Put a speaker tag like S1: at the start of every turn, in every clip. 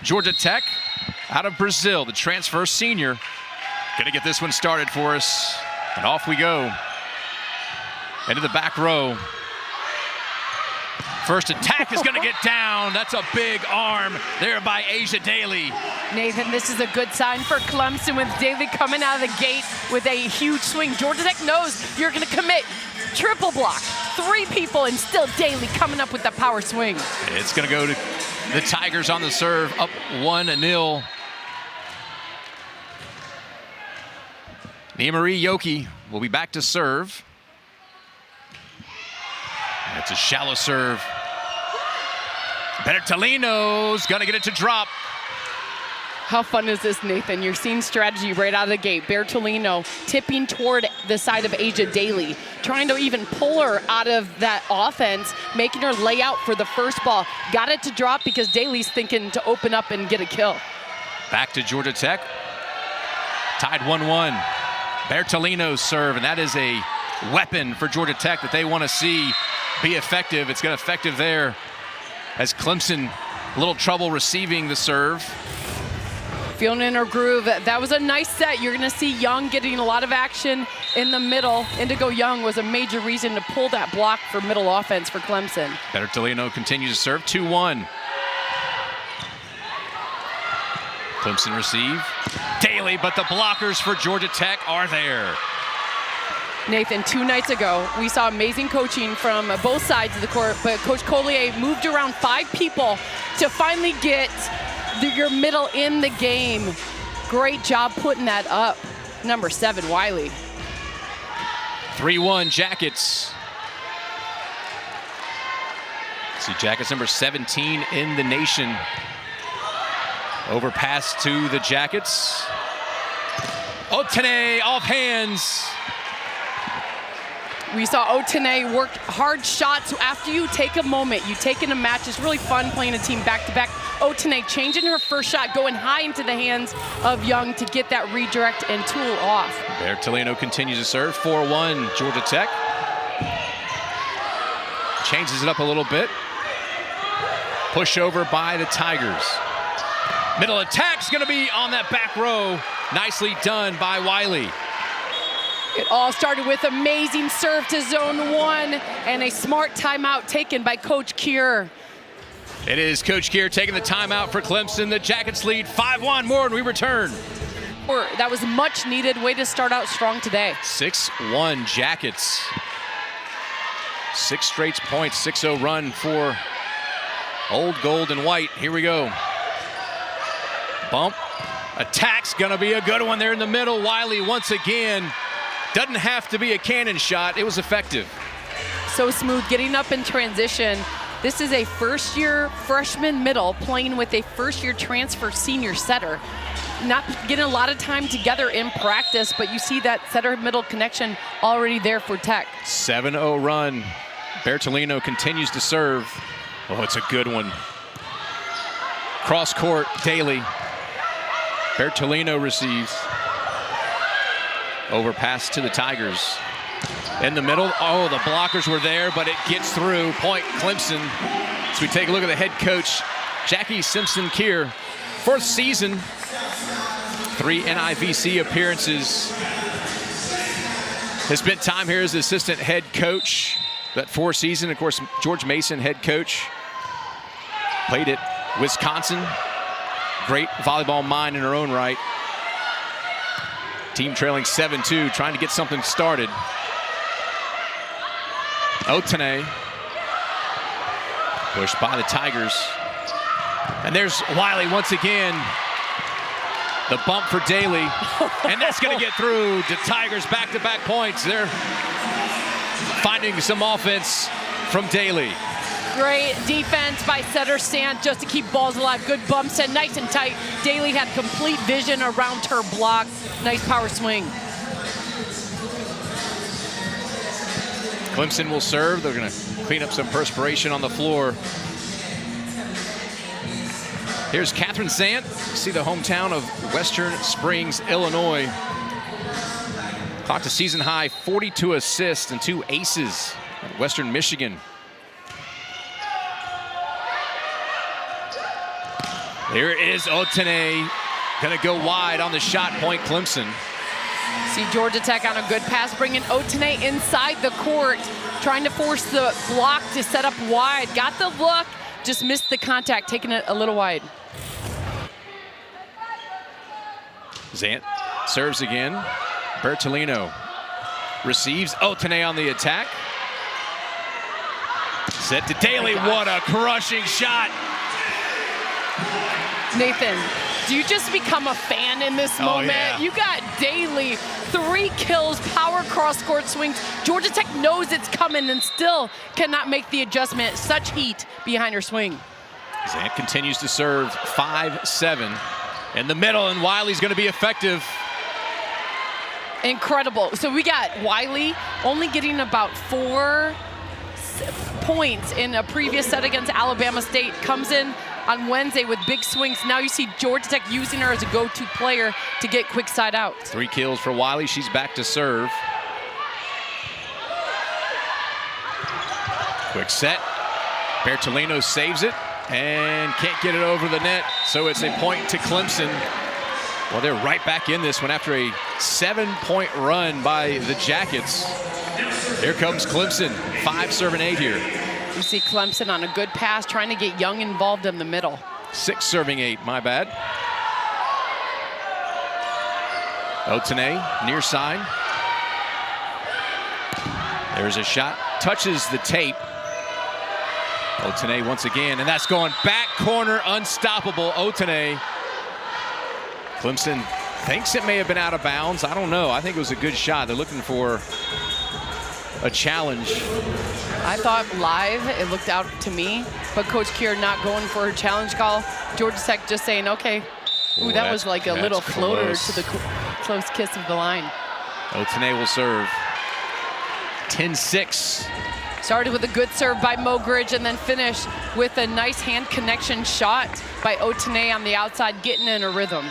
S1: Georgia Tech out of Brazil, the transfer senior. Gonna get this one started for us. And off we go. Into the back row. First attack is going to get down. That's a big arm there by Asia Daly.
S2: Nathan, this is a good sign for Clemson with Daly coming out of the gate with a huge swing. Georgia Tech knows you're going to commit triple block. 3 people and still Daly coming up with the power swing.
S1: It's going to go to the Tigers on the serve, up 1-0. Nia-Marie Yoki will be back to serve. It's a shallow serve. Bertolino's gonna get it to drop.
S2: How fun is this, Nathan? You're seeing strategy right out of the gate. Bertolino tipping toward the side of Asia Daly, trying to even pull her out of that offense, making her lay out for the first ball. Got it to drop because Daly's thinking to open up and get a kill.
S1: Back to Georgia Tech. Tied 1-1. Bertolino's serve, and that is a weapon for Georgia Tech that they want to see be effective. It's going to effective there as Clemson a little trouble receiving the serve.
S2: Feeling in her groove. That was a nice set. You're going to see Young getting a lot of action in the middle. Indigo Young was a major reason to pull that block for middle offense for Clemson.
S1: Bertolino continues to serve 2-1. Clemson receive. Daly, but the blockers for Georgia Tech are there.
S2: Nathan, 2 nights ago, we saw amazing coaching from both sides of the court, but Coach Collier moved around 5 people to finally get your middle in the game. Great job putting that up. Number 7, Wiley.
S1: 3-1 Jackets. See Jackets number 17 in the nation. Overpass to the Jackets. Otene off hands.
S2: We saw Otene work hard shots. After you take a moment, you take in a match. It's really fun playing a team back-to-back. Otene changing her first shot, going high into the hands of Young to get that redirect and tool off.
S1: Bertolino continues to serve. 4-1 Georgia Tech. Changes it up a little bit. Push over by the Tigers. Middle attack's gonna be on that back row. Nicely done by Wiley.
S2: It all started with amazing serve to zone 1 and a smart timeout taken by Coach Kier.
S1: It is Coach Kier taking the timeout for Clemson. The Jackets lead 5-1 more and we return.
S2: That was much needed. Way to start out strong today.
S1: 6-1 Jackets. 6 straight points, 6-0 run for Old Gold and White. Here we go. Bump. Attack's gonna be a good one there in the middle. Wiley once again. Doesn't have to be a cannon shot. It was effective.
S2: So smooth, getting up in transition. This is a first-year freshman middle playing with a first-year transfer senior setter. Not getting a lot of time together in practice, but you see that setter-middle connection already there for Tech.
S1: 7-0 run. Bertolino continues to serve. Oh, it's a good one. Cross court, Daly. Bertolino receives. Overpass to the Tigers. In the middle, oh, the blockers were there, but it gets through. Point Clemson. So we take a look at the head coach, Jackie Simpson-Kier. 4th season, 3 NIVC appearances. Has spent time here as the assistant head coach. That 4th season, of course, George Mason, head coach. Played at Wisconsin. Great volleyball mind in her own right. Team trailing 7-2, trying to get something started. Otene. Pushed by the Tigers. And there's Wiley once again. The bump for Daly. And that's going to get through. The Tigers back-to-back points. They're finding some offense from Daly.
S2: Great defense by setter Sant just to keep balls alive. Good bump set, nice and tight. Daly had complete vision around her block. Nice power swing.
S1: Clemson will serve. They're going to clean up some perspiration on the floor. Here's Catherine Sant. See the hometown of Western Springs, Illinois. Clocked a season high 42 assists and 2 aces at Western Michigan. Here is Otene, gonna go wide on the shot point, Clemson.
S2: See Georgia Tech on a good pass, bringing Otene inside the court, trying to force the block to set up wide. Got the look, just missed the contact, taking it a little wide.
S1: Zant serves again. Bertolino receives. Otene on the attack. Set to Daly. What a crushing shot.
S2: Nathan, do you just become a fan in this moment?
S1: Yeah.
S2: You got Daly, 3 kills, power cross-court swings. Georgia Tech knows it's coming and still cannot make the adjustment. Such heat behind her swing.
S1: Zant continues to serve. 5-7 in the middle, and Wiley's going to be effective.
S2: Incredible. So we got Wiley only getting about 4 points in a previous set against Alabama State. Comes in on Wednesday with big swings. Now you see Georgia Tech using her as a go-to player to get quick side out.
S1: 3 kills for Wiley. She's back to serve. Quick set. Bertolino saves it and can't get it over the net. So it's a point to Clemson. Well, they're right back in this one after a 7-point run by the Jackets. Here comes Clemson, 5 serving 8 here.
S2: You see Clemson on a good pass, trying to get Young involved in the middle.
S1: 6 serving 8, my bad. Otene, near side. There's a shot, touches the tape. Otene once again, and that's going back corner, unstoppable. Otene. Clemson thinks it may have been out of bounds. I don't know. I think it was a good shot. They're looking for a challenge.
S2: I thought live, it looked out to me, but Coach Kier not going for a challenge call. Georgia Tech just saying, okay. Ooh, that was like a little floater
S1: close
S2: to the close kiss of the line.
S1: Otene will serve. 10-6.
S2: Started with a good serve by Mogridge and then finished with a nice hand connection shot by Otene on the outside, getting in a rhythm.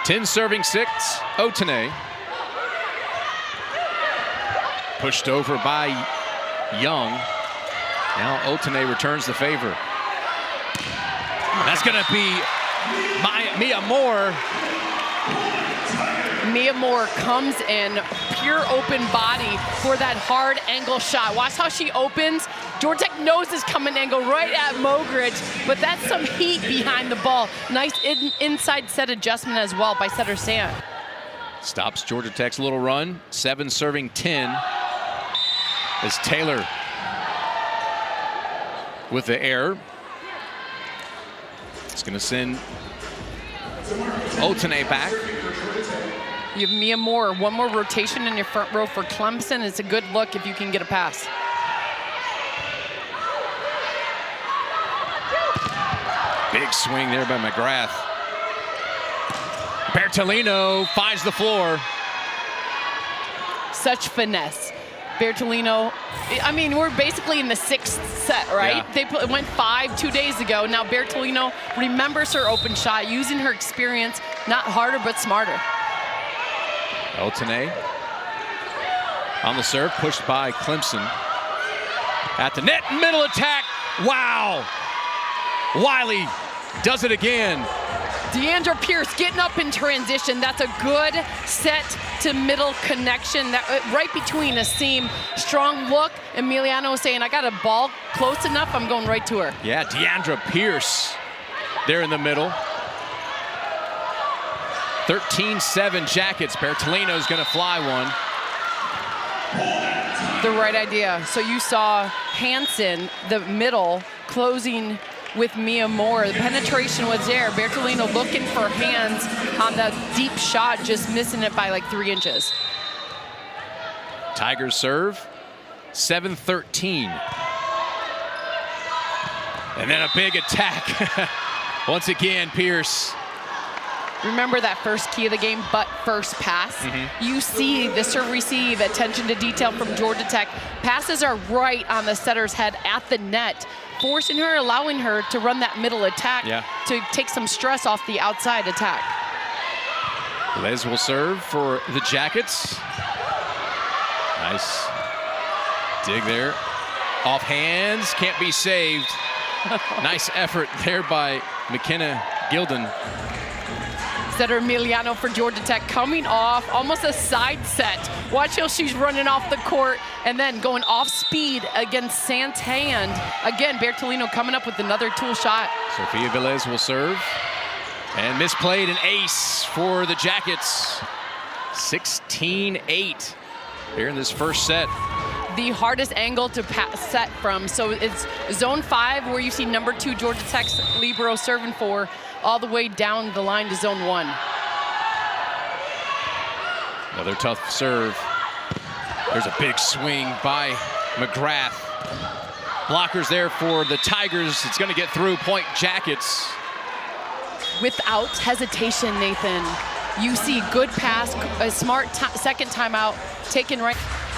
S1: 10 serving 6, Otene. Pushed over by Young. Now Otene returns the favor. That's gonna be Mia Moore.
S2: Mia Moore comes in, pure open body for that hard angle shot. Watch how she opens. Georgia Tech knows is coming angle right at Mogridge, but that's some heat behind the ball. Nice inside set adjustment as well by setter Sant.
S1: Stops Georgia Tech's little run. 7 serving 10. As Taylor with the error. It's gonna send Otene back.
S2: You have Mia Moore, one more rotation in your front row for Clemson. It's a good look if you can get a pass.
S1: Big swing there by McGrath. Bertolino finds the floor.
S2: Such finesse. Bertolino, I mean, we're basically in the 6th set, right?
S1: Yeah.
S2: They went 5 2 days ago. Now Bertolino remembers her open shot, using her experience, not harder but smarter.
S1: Otene on the serve, pushed by Clemson. At the net, middle attack. Wow. Wiley does it again.
S2: Deandra Pierce getting up in transition. That's a good set to middle connection. That right between a seam. Strong look. Emiliano was saying, I got a ball close enough, I'm going right to her.
S1: Yeah, Deandra Pierce there in the middle. 13-7 Jackets. Bertolino's gonna fly one.
S2: The right idea. So you saw Hansen, the middle, closing with Mia Moore. The penetration was there. Bertolino looking for hands on the deep shot, just missing it by like 3 inches.
S1: Tigers serve. 7-13. And then a big attack. Once again, Pierce.
S2: Remember that first key of the game, but first pass. You see the serve receive, attention to detail from Georgia Tech. Passes are right on the setter's head at the net, forcing her, allowing her to run that middle attack to take some stress off the outside attack.
S1: Les will serve for the Jackets. Nice dig there. Off hands, can't be saved. Nice effort there by McKenna Gilden.
S2: Setter Emiliano for Georgia Tech coming off almost a side set. Watch how she's running off the court and then going off speed against Santan. Again, Bertolino coming up with another tool shot.
S1: Sofia Velez will serve. And misplayed an ace for the Jackets. 16-8 here in this first set.
S2: The hardest angle to set from. So it's zone 5 where you see number 2 Georgia Tech's libero serving for, all the way down the line to zone 1.
S1: Another tough serve. There's a big swing by McGrath. Blockers there for the Tigers. It's going to get through. Point Jackets.
S2: Without hesitation, Nathan. You see good pass, a smart second timeout taken right,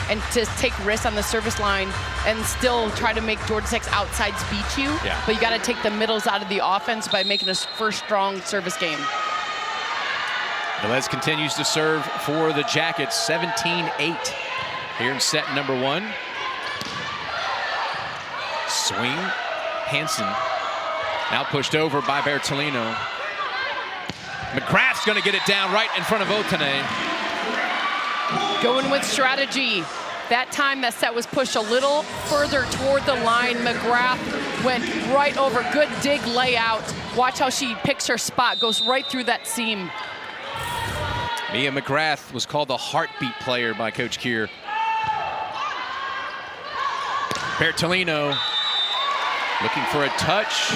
S2: and to take risks on the service line and still try to make Georgia Tech's outsides beat you.
S1: Yeah.
S2: But you got to take the middles out of the offense by making a first strong service game.
S1: Velez continues to serve for the Jackets. 17-8 here in set number 1. Swing. Hansen now pushed over by Bertolino. McGrath's going to get it down right in front of Otane.
S2: Going with strategy. That time that set was pushed a little further toward the line. McGrath went right over. Good dig layout. Watch how she picks her spot. Goes right through that seam.
S1: Mia McGrath was called the heartbeat player by Coach Keir. Bertolino looking for a touch.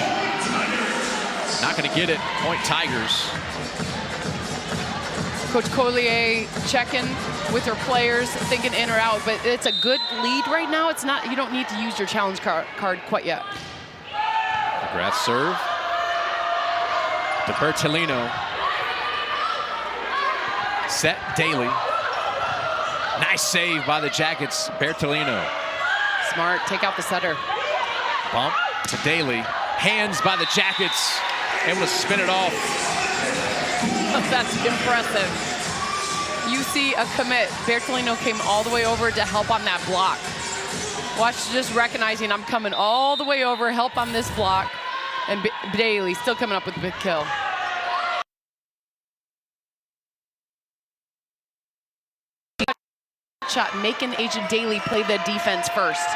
S1: Not going to get it. Point Tigers.
S2: Coach Collier checking with her players, thinking in or out, but it's a good lead right now. It's not, you don't need to use your challenge card quite yet.
S1: McGrath serve. To Bertolino. Set Daly. Nice save by the Jackets. Bertolino.
S2: Smart, take out the setter.
S1: Bump to Daly. Hands by the Jackets. Able to spin it off.
S2: That's impressive. You see a commit. Bertolino came all the way over to help on that block. Watch, just recognizing I'm coming all the way over, help on this block. And Daly still coming up with a big kill. Shot, making Agent Daly play the defense first.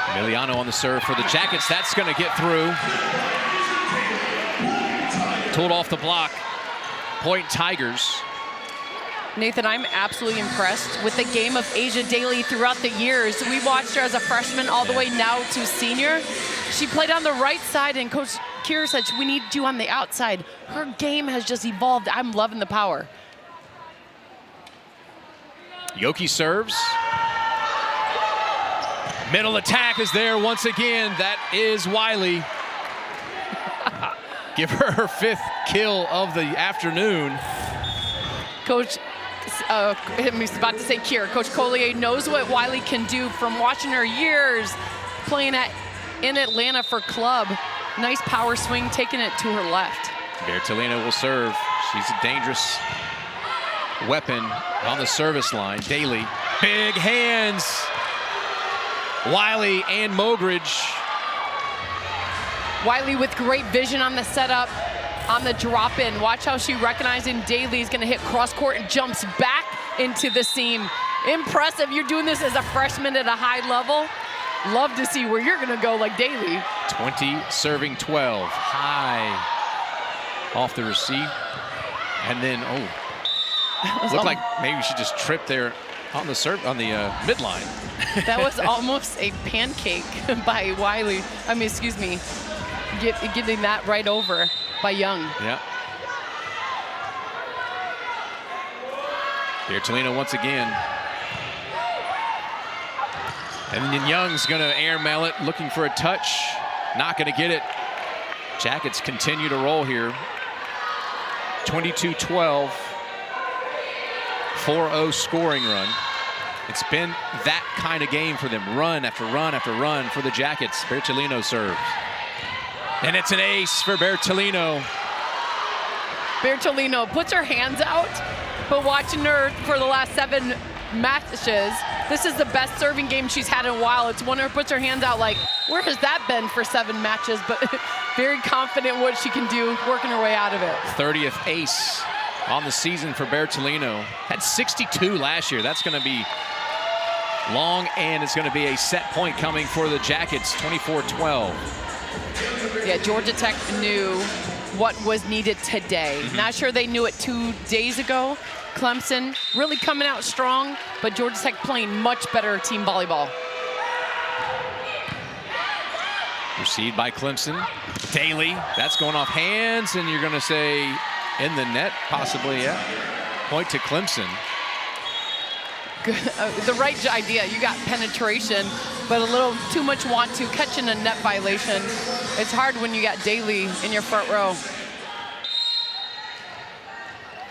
S1: Emiliano on the serve for the Jackets. That's going to get through. Tooled off the block. Point Tigers.
S2: Nathan, I'm absolutely impressed with the game of Asia Daly throughout the years. We watched her as a freshman all the way now to senior. She played on the right side, and Coach Keir said we need you on the outside. Her game has just evolved. I'm loving the power.
S1: Yoki serves. Middle attack is there once again. That is Wiley. Give her her 5th kill of the afternoon.
S2: Coach, I was about to say Keir. Coach Collier knows what Wiley can do from watching her years playing in Atlanta for club. Nice power swing, taking it to her left.
S1: Bertolino will serve. She's a dangerous weapon on the service line. Daly, big hands. Wiley and Mogridge.
S2: Wiley with great vision on the setup, on the drop-in. Watch how she recognizing Daly is going to hit cross-court and jumps back into the seam. Impressive. You're doing this as a freshman at a high level. Love to see where you're going to go like Daly.
S1: 20 serving 12. High off the receive. And then, looked like maybe she just tripped there on the midline.
S2: That was almost a pancake by Wiley. I mean, excuse me. Getting that right over by Young.
S1: Yeah. Bertolino once again. And then Young's going to air mail it, looking for a touch. Not going to get it. Jackets continue to roll here. 22-12. 4-0 scoring run. It's been that kind of game for them. Run after run after run for the Jackets. Bertolino serves. And it's an ace for Bertolino.
S2: Bertolino puts her hands out, but watching her for the last 7 matches, this is the best serving game she's had in a while. It's one who puts her hands out like, where has that been for 7 matches? But very confident what she can do, working her way out of it.
S1: 30th ace on the season for Bertolino. Had 62 last year. That's going to be long, and it's going to be a set point coming for the Jackets, 24-12.
S2: Yeah, Georgia Tech knew what was needed today. Not sure they knew it 2 days ago. Clemson really coming out strong, but Georgia Tech playing much better team volleyball.
S1: Received by Clemson. Daly, that's going off hands, and you're going to say in the net, possibly, yeah. Point to Clemson.
S2: Good, the right idea. You got penetration, but a little too much want to, catching a net violation. It's hard when you got Daly in your front row.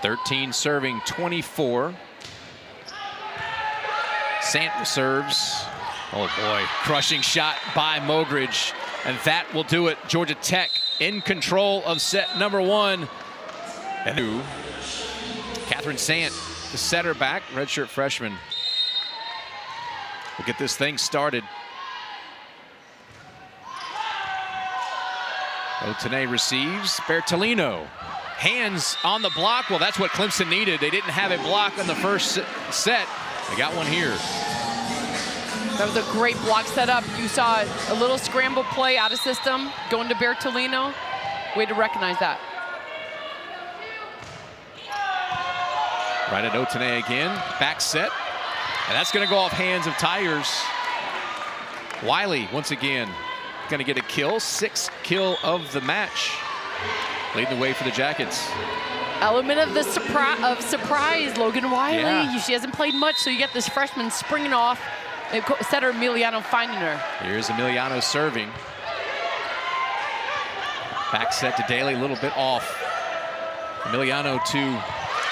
S1: 13 serving 24. Sant serves. Oh boy, crushing shot by Mogridge. And that will do it. Georgia Tech in control of set number 1. And Catherine Sant, the setter back, redshirt freshman. We'll get this thing started. Otene receives. Bertolino. Hands on the block. Well, that's what Clemson needed. They didn't have a block on the first set. They got one here.
S2: That was a great block setup. You saw a little scramble play out of system, going to Bertolino. Way to recognize that.
S1: Right at Otene again. Back set. And that's going to go off hands of Tyers. Wiley, once again, going to get a kill. 6th kill of the match. Leading the way for the Jackets.
S2: Element of the surprise, Logan Wiley.
S1: Yeah.
S2: She hasn't played much, so you get this freshman springing off. Setter Emiliano finding her.
S1: Here's Emiliano serving. Back set to Daly, a little bit off. Emiliano to,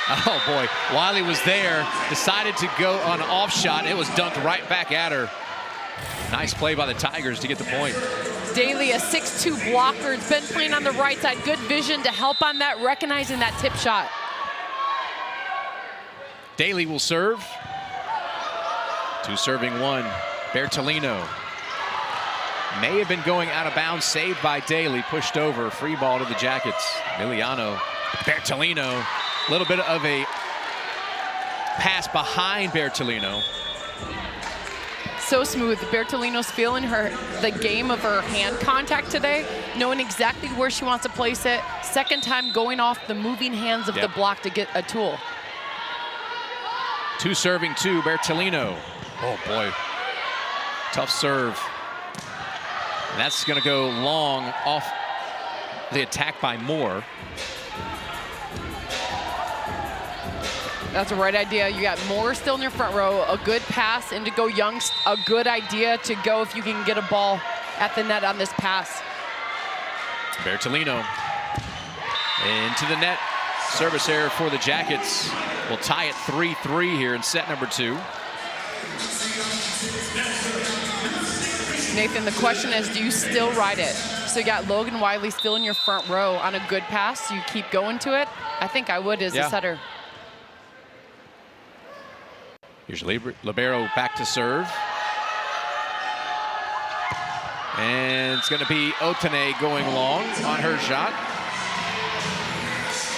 S1: oh boy, Wiley was there, decided to go on an off shot. It was dunked right back at her. Nice play by the Tigers to get the point.
S2: Daly, a 6'2" blocker, has been playing on the right side. Good vision to help on that, recognizing that tip shot.
S1: Daly will serve. 2 serving 1. Bertolino. May have been going out of bounds, saved by Daly, pushed over, free ball to the Jackets. Emiliano, Bertolino, a little bit of a pass behind Bertolino.
S2: So smooth. Bertolino's feeling the game of her hand contact today, knowing exactly where she wants to place it. Second time going off the moving hands of the block to get a tool.
S1: 2 serving 2, Bertolino. Oh boy, tough serve. And that's going to go long off the attack by Moore.
S2: That's a right idea. You got Moore still in your front row. A good pass into go Young. A good idea to go if you can get a ball at the net on this pass.
S1: Bertolino into the net. Service error for the Jackets. We'll tie it 3-3 here in set number 2.
S2: Nathan, the question is, do you still ride it? So you got Logan Wiley still in your front row on a good pass. You keep going to it? I think I would as a setter.
S1: Here's Libero back to serve. And it's going to be Otene going long on her shot.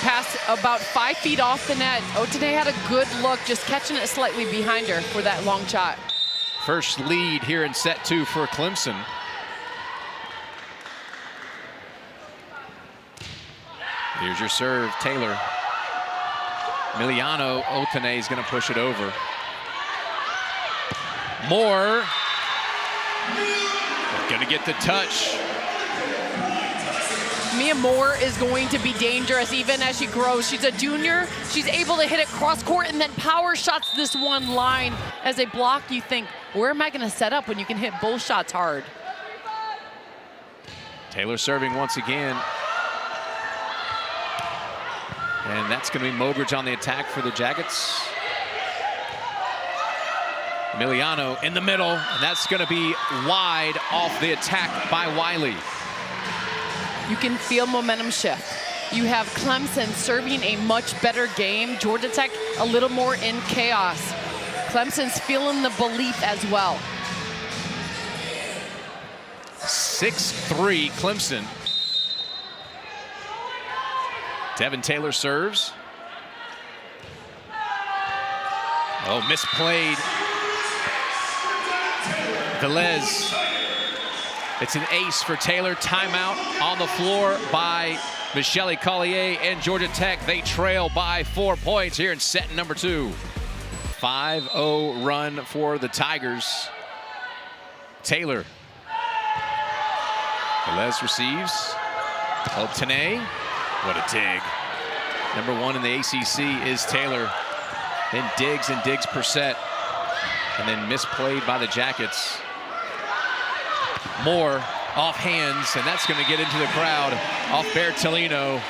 S2: Pass about 5 feet off the net. Otene had a good look, just catching it slightly behind her for that long shot.
S1: First lead here in set 2 for Clemson. Here's your serve, Taylor. Emiliano, Otene is going to push it over. Moore. Going to get the touch.
S2: Mia Moore is going to be dangerous even as she grows. She's a junior. She's able to hit it cross court and then power shots this one line. As a block, you think, where am I going to set up when you can hit both shots hard?
S1: Taylor serving once again. And that's going to be Mogridge on the attack for the Jackets. Emiliano in the middle, and that's going to be wide off the attack by Wiley.
S2: You can feel momentum shift. You have Clemson serving a much better game. Georgia Tech a little more in chaos. Clemson's feeling the belief as well.
S1: 6-3 Clemson. Devin Taylor serves. Oh, misplayed. Velez. It's an ace for Taylor. Timeout on the floor by Michelle Collier and Georgia Tech. They trail by 4 points here in set number 2. 5-0 run for the Tigers. Taylor. Velez receives. Tene. What a dig. Number 1 in the ACC is Taylor. Then digs and digs per set. And then misplayed by the Jackets. Moore off hands, and that's going to get into the crowd off Bertolino.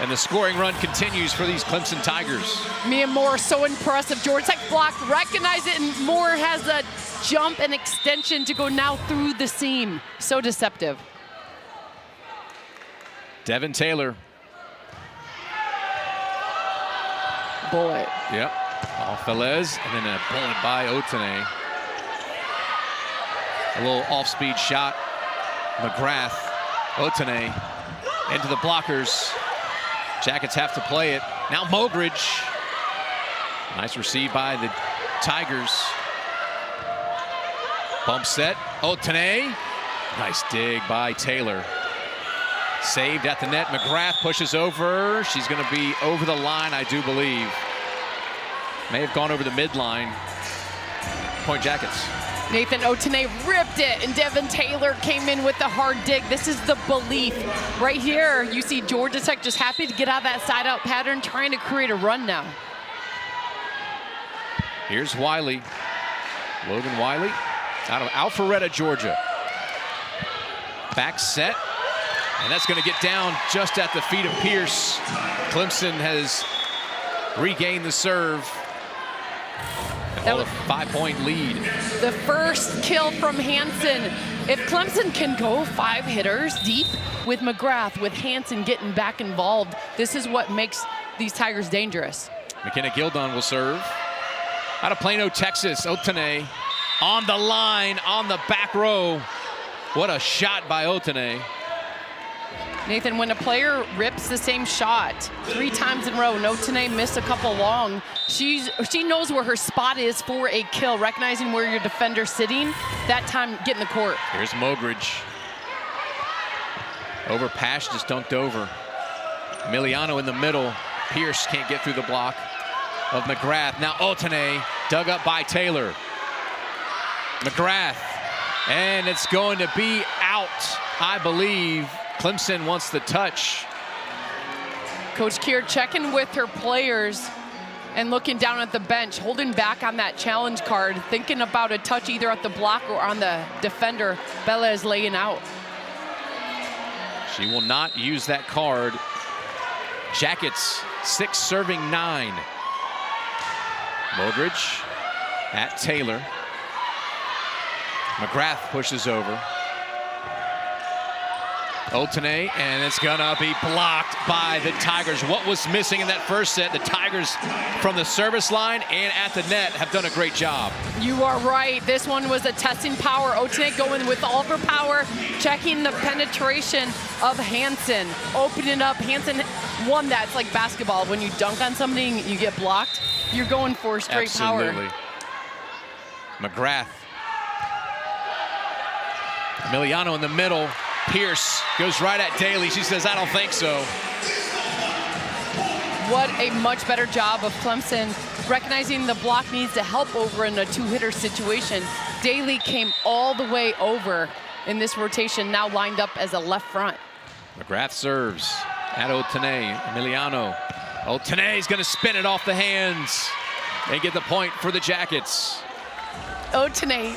S1: And the scoring run continues for these Clemson Tigers.
S2: Mia Moore, so impressive. Georgia Tech block, recognize it, and Moore has a jump and extension to go now through the seam. So deceptive.
S1: Devin Taylor.
S2: Bullet.
S1: Yep. Off Velez, and then a bullet by Otene. A little off-speed shot. McGrath, Otene, into the blockers. Jackets have to play it. Now Mogridge. Nice receive by the Tigers. Bump set, Otene. Nice dig by Taylor. Saved at the net. McGrath pushes over. She's going to be over the line, I do believe. May have gone over the midline. Point Jackets.
S2: Nathan Otene ripped it, and Devin Taylor came in with the hard dig. This is the belief. Right here, you see Georgia Tech just happy to get out of that side-out pattern, trying to create a run now.
S1: Here's Wiley. Logan Wiley out of Alpharetta, Georgia. Back set, and that's going to get down just at the feet of Pierce. Clemson has regained the serve. That was a 5-point lead.
S2: The first kill from Hansen. If Clemson can go 5 hitters deep with McGrath, with Hansen getting back involved, this is what makes these Tigers dangerous.
S1: McKenna Gildon will serve. Out of Plano, Texas, Otene on the line, on the back row. What a shot by Otene.
S2: Nathan, when a player rips the same shot 3 times in a row, Otene missed a couple long, she knows where her spot is for a kill, recognizing where your defender's sitting, that time get in the court.
S1: Here's Mogridge. Overpass, just dunked over. Emiliano in the middle. Pierce can't get through the block of McGrath. Now Otene dug up by Taylor. McGrath, and it's going to be out, I believe. Clemson wants the touch.
S2: Coach Kier checking with her players and looking down at the bench, holding back on that challenge card, thinking about a touch either at the block or on the defender. Bella is laying out.
S1: She will not use that card. Jackets 6 serving 9. Mogridge at Taylor. McGrath pushes over. Otene, and it's gonna be blocked by the Tigers. What was missing in that first set? The Tigers from the service line and at the net have done a great job.
S2: You are right. This one was a testing power. Otene going with all of her power, checking the penetration of Hansen, opening up. Hansen won that. It's like basketball. When you dunk on something, you get blocked. You're going for straight
S1: Absolutely.
S2: power.
S1: McGrath. Emiliano in the middle. Pierce goes right at Daly. She says, I don't think so.
S2: What a much better job of Clemson recognizing the block needs to help over in a 2-hitter situation. Daly came all the way over in this rotation, now lined up as a left front.
S1: McGrath serves at Otene. Emiliano. Otene's going to spin it off the hands and get the point for the Jackets.
S2: Otene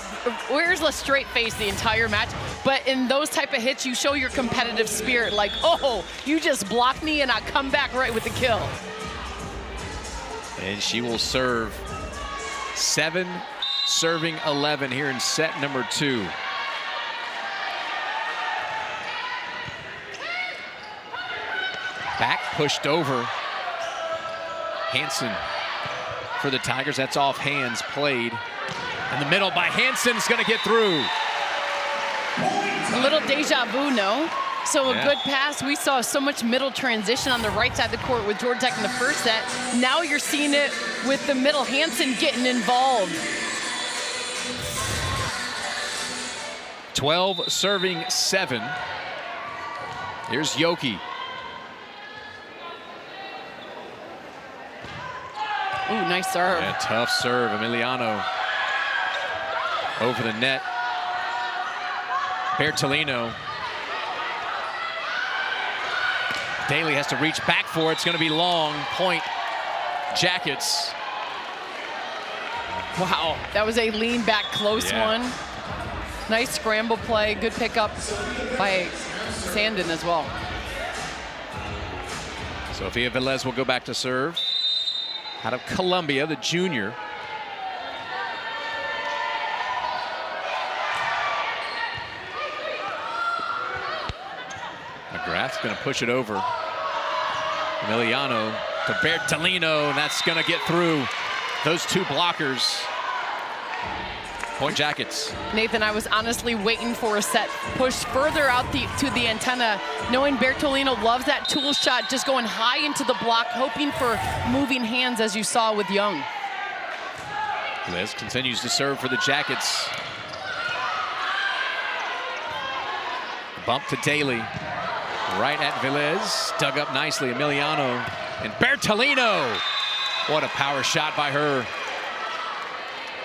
S2: wears a straight face the entire match, but in those type of hits, you show your competitive spirit, like, oh, you just blocked me and I come back right with the kill.
S1: And she will serve 7 serving 11 here in set number 2. Back pushed over. Hansen for the Tigers. That's off hands played. In the middle by Hansen's going to get through.
S2: A little deja vu, no? So a
S1: Yeah.
S2: good pass. We saw so much middle transition on the right side of the court with Georgia Tech in the first set. Now you're seeing it with the middle. Hansen getting involved.
S1: 12 serving 7. Here's Yoki.
S2: Ooh, nice serve.
S1: Yeah, tough serve. Emiliano over the net. Bertolino. Daly has to reach back for it. It's going to be long. Point Jackets.
S2: Wow, that was a lean back close
S1: Yeah.
S2: one. Nice scramble play. Good pickup by Sandin as well.
S1: Sofia Velez will go back to serve. Out of Columbia, the junior. McGrath's going to push it over. Emiliano to Bertolino, and that's going to get through those two blockers. Point Jackets.
S2: Nathan, I was honestly waiting for a set push further out to the antenna, knowing Bertolino loves that tool shot, just going high into the block, hoping for moving hands as you saw with Young.
S1: Liz continues to serve for the Jackets. Bump to Daly. Right at Velez. Dug up nicely. Emiliano and Bertolino. What a power shot by her.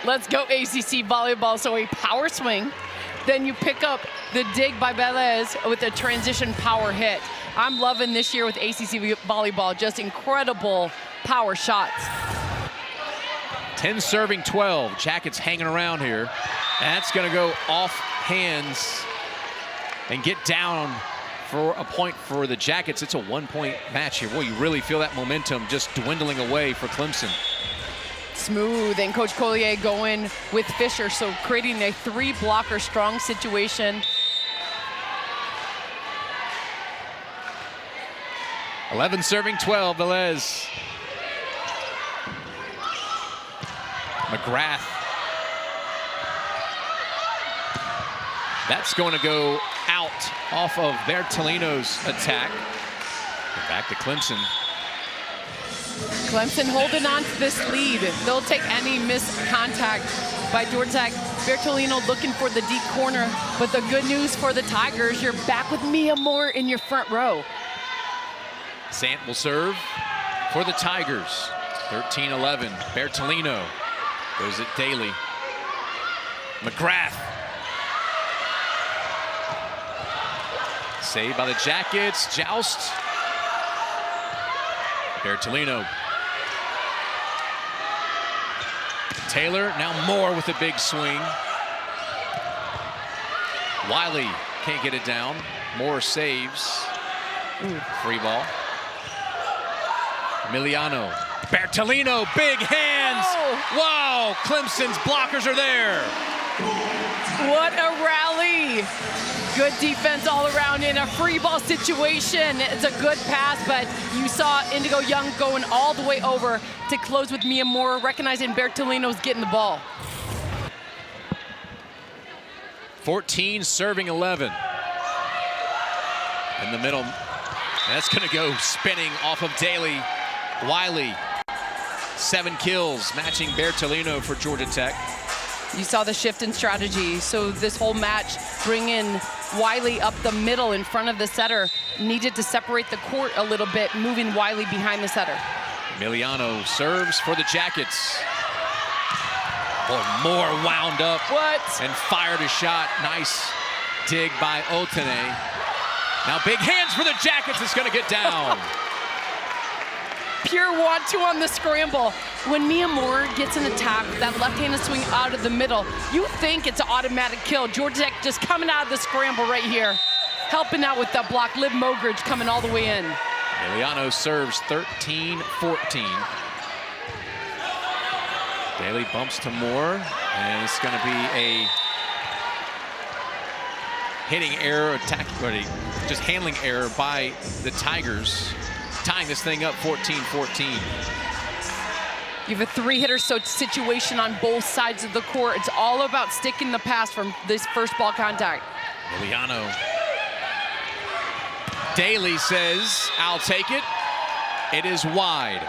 S2: Let's go ACC Volleyball. So a power swing. Then you pick up the dig by Velez with a transition power hit. I'm loving this year with ACC Volleyball. Just incredible power shots.
S1: 10 serving 12. Jackets hanging around here. That's going to go off hands and get down for a point for the Jackets. It's a 1-point match here. Boy, you really feel that momentum just dwindling away for Clemson.
S2: Smooth, and Coach Collier going with Fisher, so creating a 3-blocker strong situation.
S1: 11 serving 12, Velez. McGrath. That's going to go out off of Bertolino's attack. Back to Clemson.
S2: Clemson holding on to this lead. They'll take any missed contact by Georgia Tech. Bertolino looking for the deep corner, but the good news for the Tigers, you're back with Mia Moore in your front row.
S1: Sant will serve for the Tigers. 13-11. Bertolino goes at Daly. McGrath. Saved by the Jackets. Joust. Bertolino. Taylor, now Moore with a big swing. Wiley can't get it down. Moore saves. Free ball. Emiliano. Bertolino, big hands.
S2: Oh.
S1: Wow, Clemson's blockers are there.
S2: What a rally. Good defense all around in a free ball situation. It's a good pass, but you saw Indigo Young going all the way over to close with Mia Moore, recognizing Bertolino's getting the ball.
S1: 14 serving 11. In the middle. That's going to go spinning off of Daly. Wiley, 7 kills, matching Bertolino for Georgia Tech.
S2: You saw the shift in strategy. So this whole match, bring in Wiley up the middle in front of the setter. Needed to separate the court a little bit, moving Wiley behind the setter.
S1: Emiliano serves for the Jackets. Boy, Moore wound up and fired a shot. Nice dig by Otene. Now big hands for the Jackets. It's going to get down.
S2: Pure want-to on the scramble. When Mia Moore gets an attack, that left-handed swing out of the middle, you think it's an automatic kill. Georgia Tech just coming out of the scramble right here, helping out with that block. Liv Mogridge coming all the way in.
S1: Emiliano serves 13-14. Daly bumps to Moore, and it's going to be a hitting error, just handling error by the Tigers, tying this thing up 14-14.
S2: You have a three-hitter situation on both sides of the court. It's all about sticking the pass from this first ball contact.
S1: Emiliano. Daly says, I'll take it. It is wide.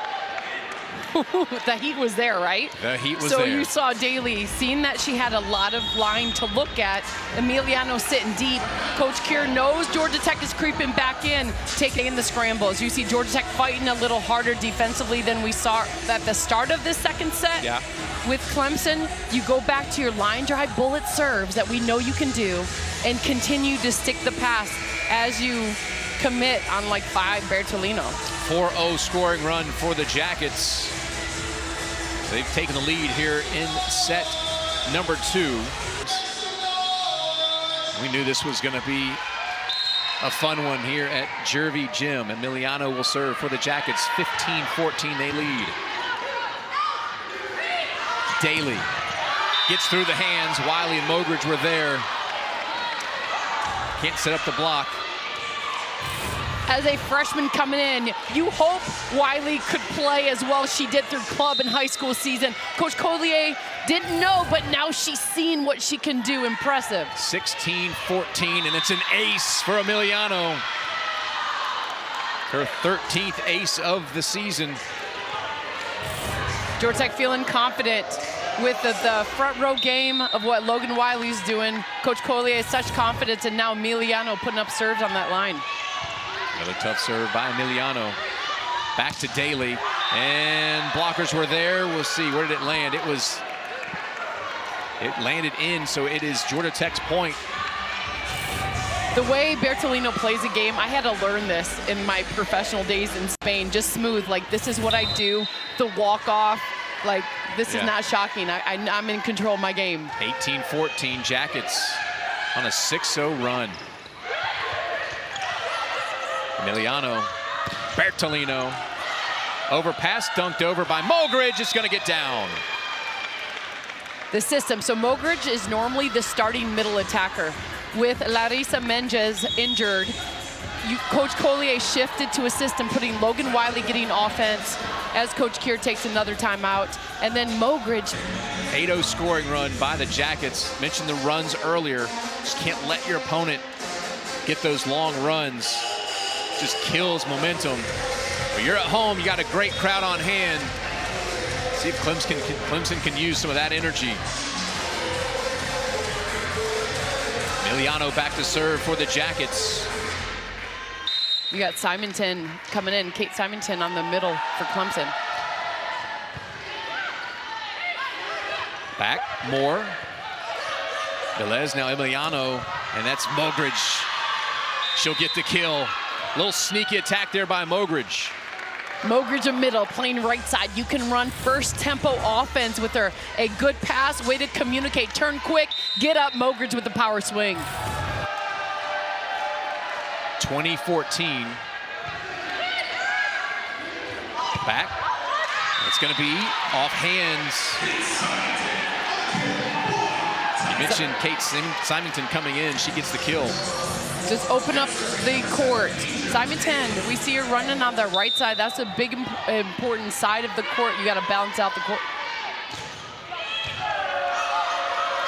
S2: The heat was there, right?
S1: The heat was
S2: there.
S1: there.
S2: So you saw Daly, seeing that she had a lot of line to look at. Emiliano sitting deep. Coach Kier knows Georgia Tech is creeping back in, taking in the scrambles. You see Georgia Tech fighting a little harder defensively than we saw at the start of this second set.
S1: Yeah.
S2: With Clemson, you go back to your line drive bullet serves that we know you can do and continue to stick the pass as you commit on like 5 Bertolino.
S1: 4-0 scoring run for the Jackets. They've taken the lead here in set number 2. We knew this was going to be a fun one here at Jervey Gym. Emiliano will serve for the Jackets. 15-14 they lead. Daly gets through the hands. Wiley and Mogridge were there. Can't set up the block.
S2: As a freshman coming in, you hope Wiley could play as well as she did through club and high school season. Coach Collier didn't know, but now she's seen what she can do. Impressive.
S1: 16-14, and it's an ace for Emiliano. Her 13th ace of the season.
S2: Georgia Tech feeling confident with the front row game of what Logan Wiley's doing. Coach Collier has such confidence, and now Emiliano putting up serves on that line.
S1: Another tough serve by Emiliano. Back to Daly, and blockers were there. We'll see, where did it land? It landed in, so it is Georgia Tech's point.
S2: The way Bertolino plays a game, I had to learn this in my professional days in Spain. Just smooth, like this is what I do. The walk off, like this is not shocking. I'm in control of my game.
S1: 18-14 Jackets on a 6-0 run. Emiliano, Bertolino, overpass, dunked over by Mogridge. It's going to get down.
S2: The system, so Mogridge is normally the starting middle attacker. With Larissa Menges injured, Coach Collier shifted to a system, putting Logan Wiley getting offense as Coach Kier takes another timeout. And then Mogridge.
S1: 8-0 scoring run by the Jackets. Mentioned the runs earlier. Just can't let your opponent get those long runs. Just kills momentum. But you're at home, you got a great crowd on hand. See if Clemson can use some of that energy. Emiliano back to serve for the Jackets.
S2: You got Simonton coming in, Kate Simonton on the middle for Clemson.
S1: Back, Moore. Velez, now Emiliano, and that's Mogridge. She'll get the kill. Little sneaky attack there by Mogridge.
S2: Mogridge a middle, playing right side. You can run first tempo offense with her. A good pass, way to communicate. Turn quick, get up. Mogridge with the power swing.
S1: 20-14. Back. It's going to be off hands. You mentioned Kate Simonton coming in. She gets the kill.
S2: Just open up the court. Simonton, we see her running on the right side. That's a big, important side of the court. You got to balance out the court.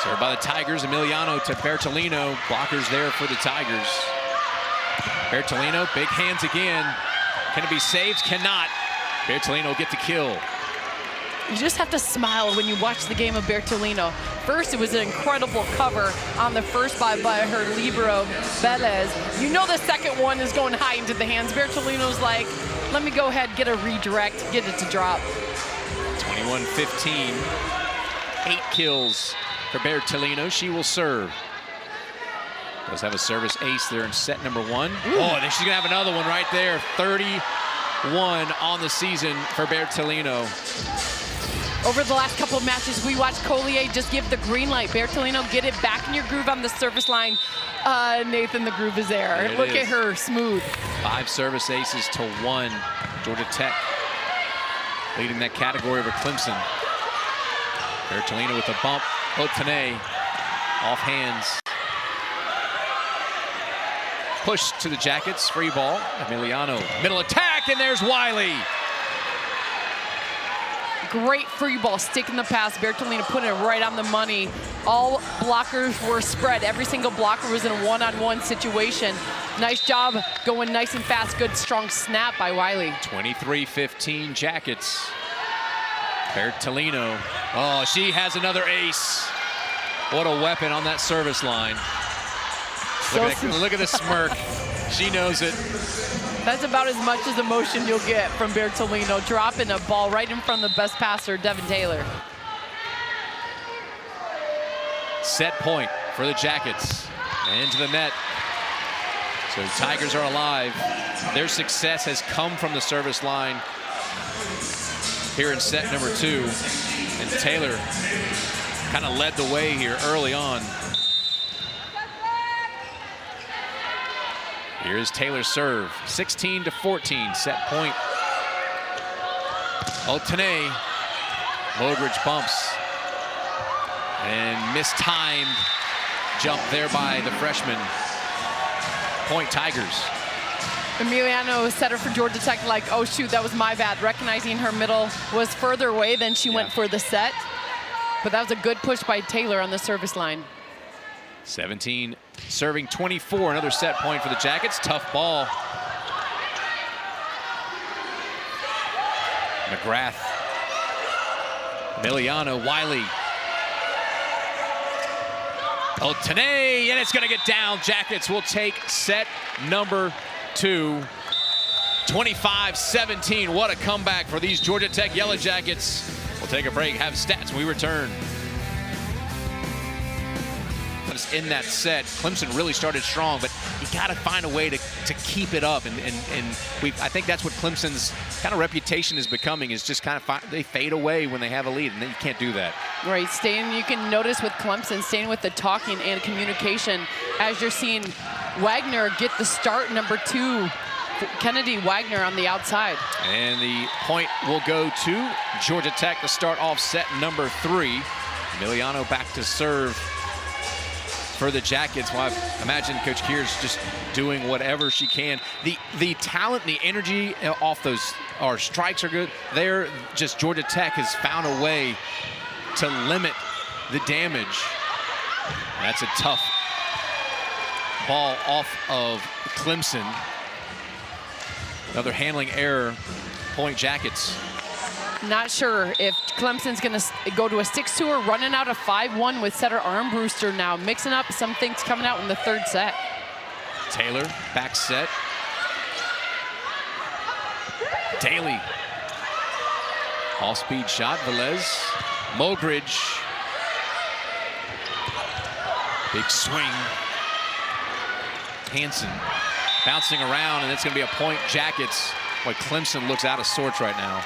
S1: Served by the Tigers. Emiliano to Bertolino. Blockers there for the Tigers. Bertolino, big hands again. Can it be saved? Cannot. Bertolino will get the kill.
S2: You just have to smile when you watch the game of Bertolino. First, it was an incredible cover on the first by her libero, Velez. You know the second one is going high into the hands. Bertolino's like, let me go ahead, get a redirect, get it to drop.
S1: 21-15. 8 kills for Bertolino. She will serve. Does have a service ace there in set number 1. Ooh. Oh, then she's going to have another one right there. 31 on the season for Bertolino.
S2: Over the last couple of matches, we watched Collier just give the green light. Bertolino, get it back in your groove on the service line. Nathan, the groove is there. Look at her, smooth. 5
S1: service aces to 1. Georgia Tech leading that category over Clemson. Bertolino with a bump. Otane off hands. Push to the Jackets, free ball. Emiliano, middle attack, and there's Wiley.
S2: Great free ball, sticking the pass. Bertolino putting it right on the money. All blockers were spread. Every single blocker was in a one-on-one situation. Nice job going nice and fast. Good, strong snap by Wiley.
S1: 23-15 Jackets. Bertolino. Oh, she has another ace. What a weapon on that service line. Look at the smirk. She knows it.
S2: That's about as much as emotion you'll get from Bertolino, dropping a ball right in front of the best passer, Devin Taylor.
S1: Set point for the Jackets. Into the net. So the Tigers are alive. Their success has come from the service line here in set number 2. And Taylor kind of led the way here early on. Here's Taylor's serve, 16-14, set point. Otene, Mogridge bumps. And mistimed jump there by the freshman. Point Tigers.
S2: Emiliano, setter for Georgia Tech, like, oh shoot, that was my bad. Recognizing her middle was further away than she went for the set. But that was a good push by Taylor on the service line.
S1: 17 serving 24, another set point for the Jackets. Tough ball. McGrath, Emiliano, Wiley. Otene, and it's going to get down. Jackets will take set number 2. 25-17. What a comeback for these Georgia Tech Yellow Jackets. We'll take a break, have stats when we return. In that set, Clemson really started strong, but you got to find a way to keep it up. And I think that's what Clemson's kind of reputation is becoming, is just kind of they fade away when they have a lead, and then you can't do that. Right,
S2: staying, you can notice with Clemson, staying with the talking and communication, as you're seeing Wagner get the start, number 2, Kennedy Wagner on the outside.
S1: And the point will go to Georgia Tech to start off set number 3. Emiliano back to serve for the Jackets. Well, I imagine Coach Keir's just doing whatever she can. The talent, the energy off those, our strikes are good. They're just, Georgia Tech has found a way to limit the damage. That's a tough ball off of Clemson. Another handling error, point Jackets.
S2: Not sure if Clemson's going to go to a 6-2 or running out of 5-1 with setter Armbruster now, mixing up some things coming out in the 3rd set.
S1: Taylor, back set. Daly. All-speed shot, Velez. Mogridge. Big swing. Hansen bouncing around, and it's going to be a point Jackets. Boy, Clemson looks out of sorts right now.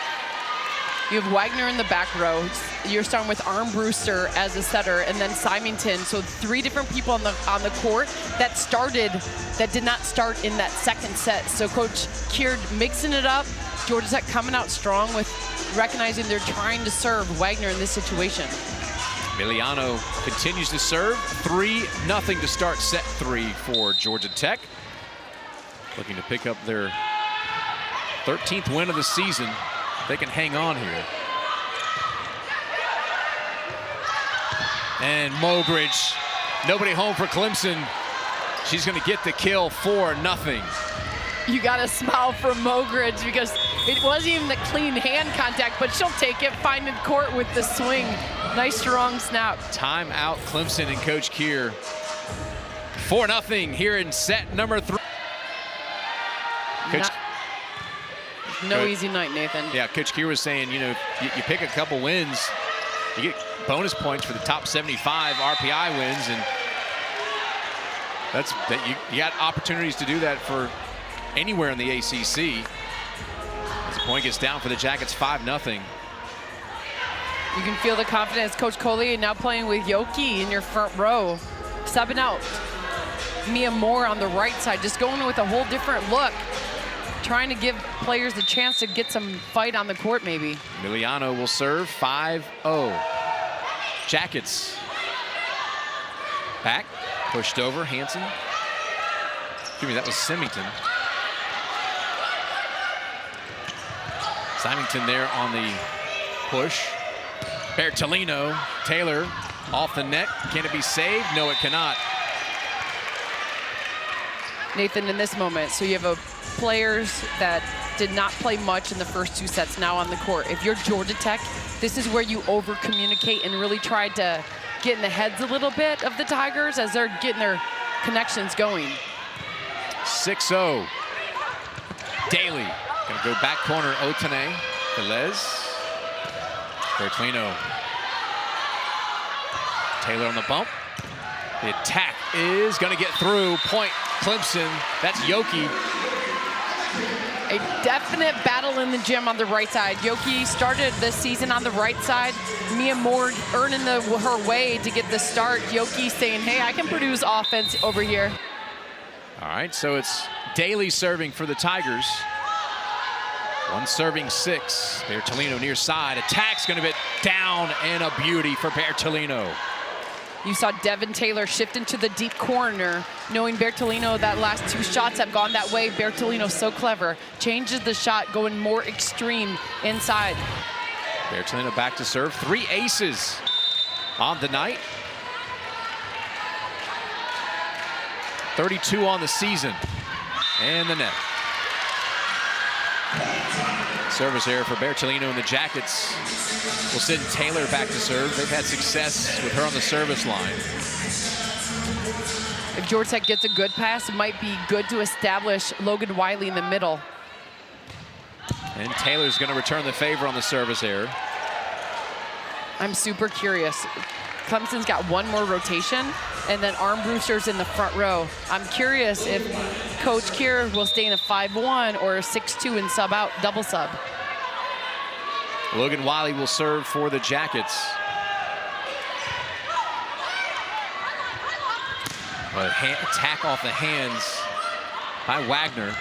S2: You have Wagner in the back row. You're starting with Armbruster as a setter, and then Symington. So 3 different people on the court that did not start in that 2nd set. So Coach Keir mixing it up. Georgia Tech coming out strong with recognizing they're trying to serve Wagner in this situation.
S1: Emiliano continues to serve. 3-0 to start set 3 for Georgia Tech. Looking to pick up their 13th win of the season. They can hang on here. And Mogridge, nobody home for Clemson. She's going to get the kill, 4-0.
S2: You got to smile for Mogridge because it wasn't even the clean hand contact, but she'll take it, finding court with the swing. Nice strong snap.
S1: Timeout Clemson and Coach Keir. 4-0 here in set number 3. Coach,
S2: no easy night, Nathan.
S1: Yeah, Coach Keir was saying, you know, you pick a couple wins, you get bonus points for the top 75 RPI wins, and you got opportunities to do that for anywhere in the ACC. As the point gets down for the Jackets, 5-0.
S2: You can feel the confidence. Coach Collier now playing with Yoki in your front row, subbing out Mia Moore on the right side, just going with a whole different look. Trying to give players a chance to get some fight on the court, maybe.
S1: Emiliano will serve 5-0. Jackets. Back, pushed over, Hansen. Excuse me, that was Symington. Symington there on the push. Bertolino, Taylor off the net. Can it be saved? No, it cannot.
S2: Nathan, in this moment, so you have players that did not play much in the first 2 sets now on the court. If you're Georgia Tech, this is where you over-communicate and really try to get in the heads a little bit of the Tigers as they're getting their connections going.
S1: 6-0. Daly, gonna go back corner, Otene, Velez, Bertolino. Taylor on the bump. The attack is gonna get through. Point Clemson, that's Yoki.
S2: A definite battle in the gym on the right side. Yoki started this season on the right side. Mia Moore earning her way to get the start. Yoki saying, hey, I can produce offense over here.
S1: All right, so it's Daly serving for the Tigers. 1 serving 6. Bertolino near side. Attack's gonna be down, and a beauty for Bertolino.
S2: You saw Devin Taylor shift into the deep corner, knowing Bertolino that last 2 shots have gone that way. Bertolino so clever, changes the shot, going more extreme inside.
S1: Bertolino back to serve. 3 aces on the night. 32 on the season. And the net. Service error for Bertolino and the Jackets. Will send Taylor back to serve. They've had success with her on the service line.
S2: If Georgia Tech gets a good pass, it might be good to establish Logan Wiley in the middle.
S1: And Taylor's going to return the favor on the service error.
S2: I'm super curious. Clemson's got 1 more rotation, and then Armbruster's in the front row. I'm curious if Coach Kier will stay in a 5-1 or a 6-2 and sub out, double sub.
S1: Logan Wiley will serve for the Jackets. Attack off the hands by Wagner.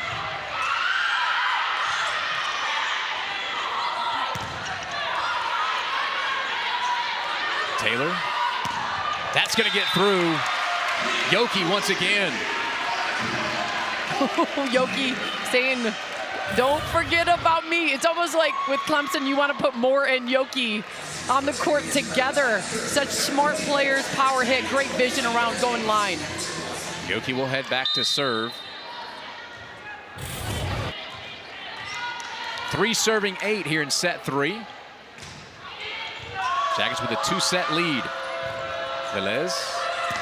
S1: Taylor. That's going to get through. Yoki once again.
S2: Yoki saying, don't forget about me. It's almost like with Clemson, you want to put Moore and Yoki on the court together. Such smart players, power hit, great vision around going line.
S1: Yoki will head back to serve. 3 serving 8 here in set 3. Jackets with a 2-set lead. Velez,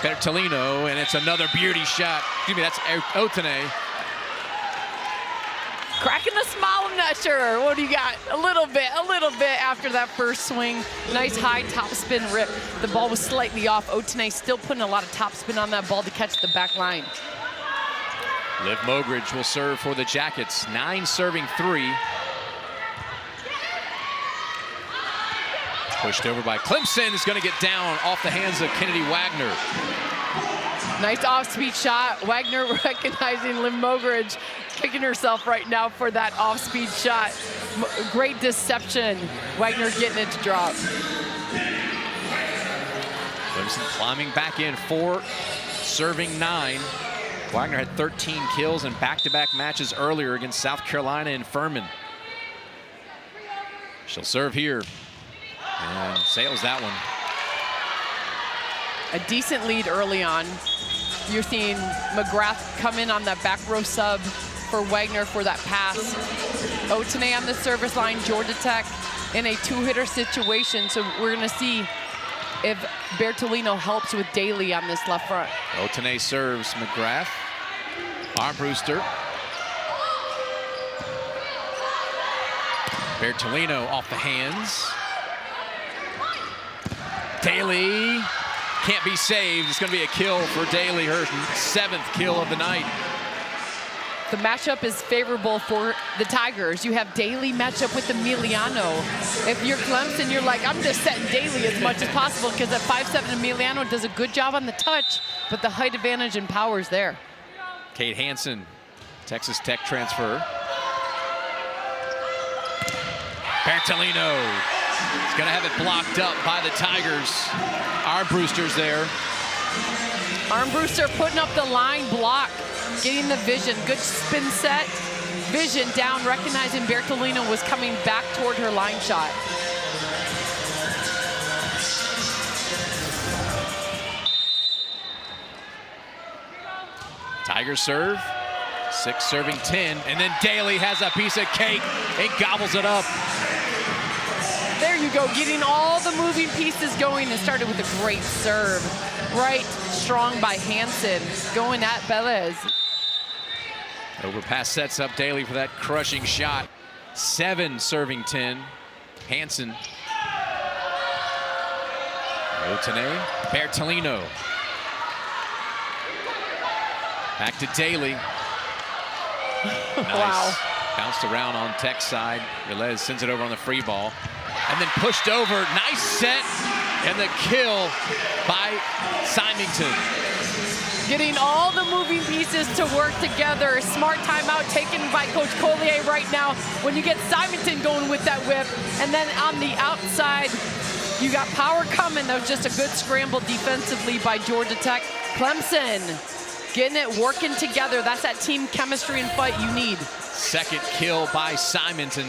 S1: Bertolino, and it's another beauty shot. Excuse me, that's Otene.
S2: Cracking the smile, I'm not sure. What do you got? A little bit after that first swing. Nice high top spin rip. The ball was slightly off. Otene still putting a lot of top spin on that ball to catch the back line.
S1: Liv Mogridge will serve for the Jackets. 9 serving 3. Pushed over by Clemson. Is going to get down off the hands of Kennedy Wagner.
S2: Nice off-speed shot. Wagner recognizing Liv Mogridge, kicking herself right now for that off-speed shot. Great deception. Wagner getting it to drop.
S1: Clemson climbing back in. 4 serving 9. Wagner had 13 kills in back-to-back matches earlier against South Carolina and Furman. She'll serve here. And sails that one.
S2: A decent lead early on. You're seeing McGrath come in on that back row sub for Wagner for that pass. Otene on the service line, Georgia Tech in a 2-hitter situation. So we're gonna see if Bertolino helps with Daly on this left front.
S1: Otene serves McGrath. Armbruster. Bertolino off the hands. Daly can't be saved. It's going to be a kill for Daly, her 7th kill of the night.
S2: The matchup is favorable for the Tigers. You have Daly match up with Emiliano. If you're Clemson, you're like, I'm just setting Daly as much as possible because at 5'7", Emiliano does a good job on the touch, but the height advantage and power is there.
S1: Kate Hansen, Texas Tech transfer. Bertolino. He's going to have it blocked up by the Tigers. Armbruster's there.
S2: Armbruster putting up the line block, getting the vision. Good spin set. Vision down, recognizing Bertolino was coming back toward her line shot.
S1: Tiger serve, 6 serving 10, and then Daly has a piece of cake and gobbles it up.
S2: There you go, getting all the moving pieces going, and started with a great serve. Right, strong by Hansen, going at Velez.
S1: Overpass sets up Daly for that crushing shot. 7 serving 10. Hansen. Otene, Bertolino. Back to Daly. Nice.
S2: Wow.
S1: Bounced around on Tech's side. Velez sends it over on the free ball. And then pushed over. Nice set. And the kill by Symington.
S2: Getting all the moving pieces to work together. Smart timeout taken by Coach Collier right now. When you get Symington going with that whip. And then on the outside, you got power coming. That was just a good scramble defensively by Georgia Tech. Clemson getting it working together. That's that team chemistry and fight you need.
S1: Second kill by Symington.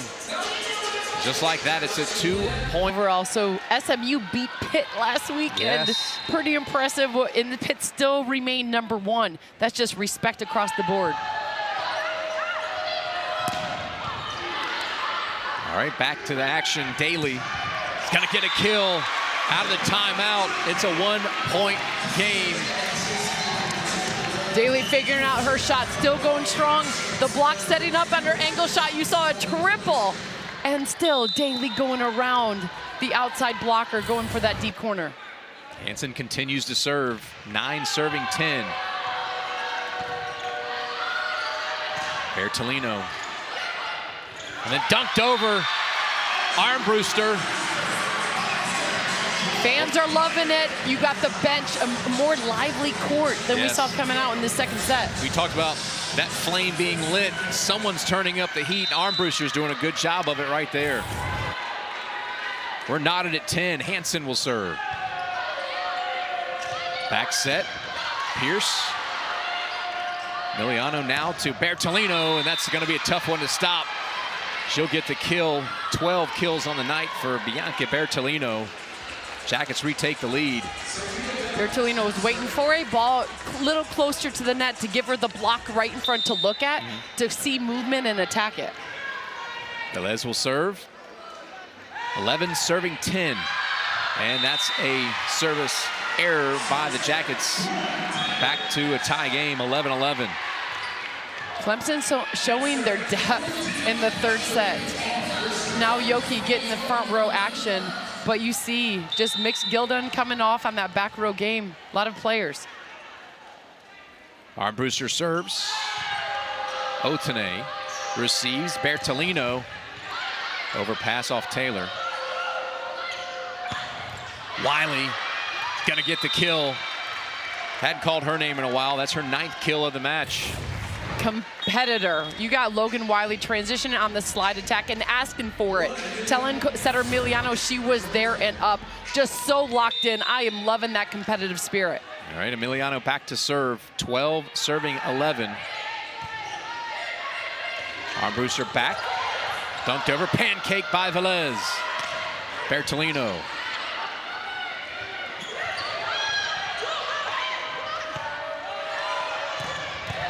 S1: Just like that, it's a 2-point.
S2: Overall, so SMU beat Pitt last weekend.
S1: Yes.
S2: Pretty impressive, and the Pitt still remain #1. That's just respect across the board.
S1: All right, back to the action. Daly is gonna get a kill out of the timeout. It's a 1-point game.
S2: Daly figuring out her shot, still going strong. The block setting up under angle shot. You saw a triple. And still, Daly going around the outside blocker, going for that deep corner.
S1: Hansen continues to serve, 9 serving 10. Bertolino. And then dunked over, Armbruster.
S2: Fans are loving it. You got the bench, a more lively court than we saw coming out in the second set.
S1: We talked about that flame being lit. Someone's turning up the heat. Armbruster's doing a good job of it right there. We're knotted at 10. Hansen will serve. Back set. Pierce. Miliano now to Bertolino, and that's going to be a tough one to stop. She'll get the kill. 12 kills on the night for Bianca Bertolino. Jackets retake the lead.
S2: Bertolino was waiting for a ball a little closer to the net to give her the block right in front to look at, to see movement and attack it.
S1: Velez will serve. 11 serving 10. And that's a service error by the Jackets. Back to a tie game, 11-11.
S2: Clemson showing their depth in the third set. Now Yoki getting the front row action. But you see just Mix Gildan coming off on that back row game. A lot of players.
S1: Armbruster serves. Otene receives. Bertolino. Overpass off Taylor. Wiley gonna get the kill. Hadn't called her name in a while. That's her 9th kill of the match.
S2: Competitor. You got Logan Wiley transitioning on the slide attack and asking for it. Telling setter Miliano she was there and up. Just so locked in. I am loving that competitive spirit.
S1: All right, Emiliano back to serve. 12 serving 11. Armbruster back. Dunked over. Pancake by Velez. Bertolino.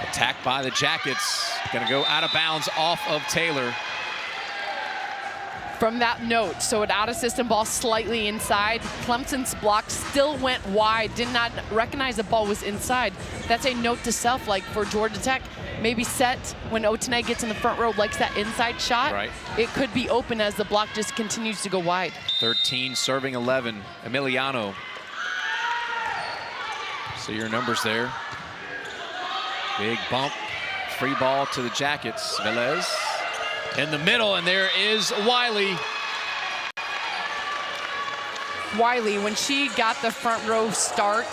S1: Attacked by the Jackets. Gonna go out of bounds off of Taylor.
S2: From that note, so an out-of-system ball slightly inside. Clemson's block still went wide. Did not recognize the ball was inside. That's a note to self, like for Georgia Tech. Maybe set when Otene gets in the front row, likes that inside shot.
S1: Right.
S2: It could be open as the block just continues to go wide.
S1: 13 serving 11. Emiliano. See your numbers there. Big bump, free ball to the Jackets. Velez in the middle, and there is Wiley.
S2: Wiley, when she got the front row start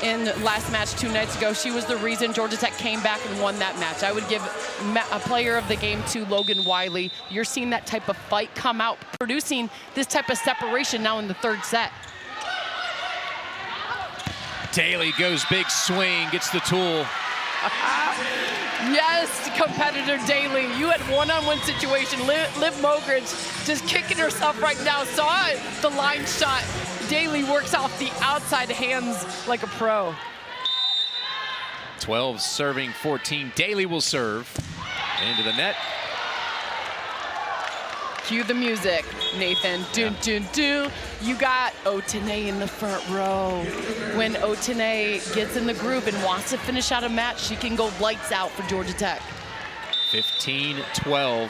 S2: in last match 2 nights ago, she was the reason Georgia Tech came back and won that match. I would give a player of the game to Logan Wiley. You're seeing that type of fight come out, producing this type of separation now in the third set.
S1: Daly goes big swing, gets the tool.
S2: Yes, competitor Daly. You had one-on-one situation. Liv Mogridge just kicking herself right now. Saw it, the line shot. Daly works off the outside hands like a pro.
S1: 12 serving 14. Daly will serve into the net.
S2: Cue the music, Nathan. Dun, dun, dun. You got Otene in the front row. When Otene gets in the groove and wants to finish out a match, she can go lights out for Georgia Tech.
S1: 15-12.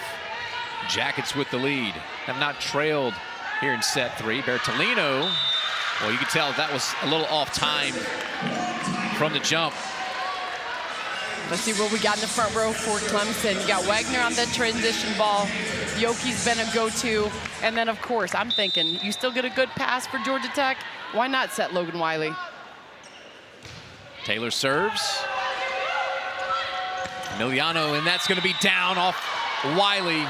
S1: Jackets with the lead. Have not trailed here in set 3. Bertolino, well, you can tell that was a little off time from the jump.
S2: Let's see what we got in the front row for Clemson. You got Wagner on the transition ball. Yoki's been a go-to. And then, of course, I'm thinking, you still get a good pass for Georgia Tech? Why not set Logan Wiley?
S1: Taylor serves. Emiliano, and that's going to be down off Wiley.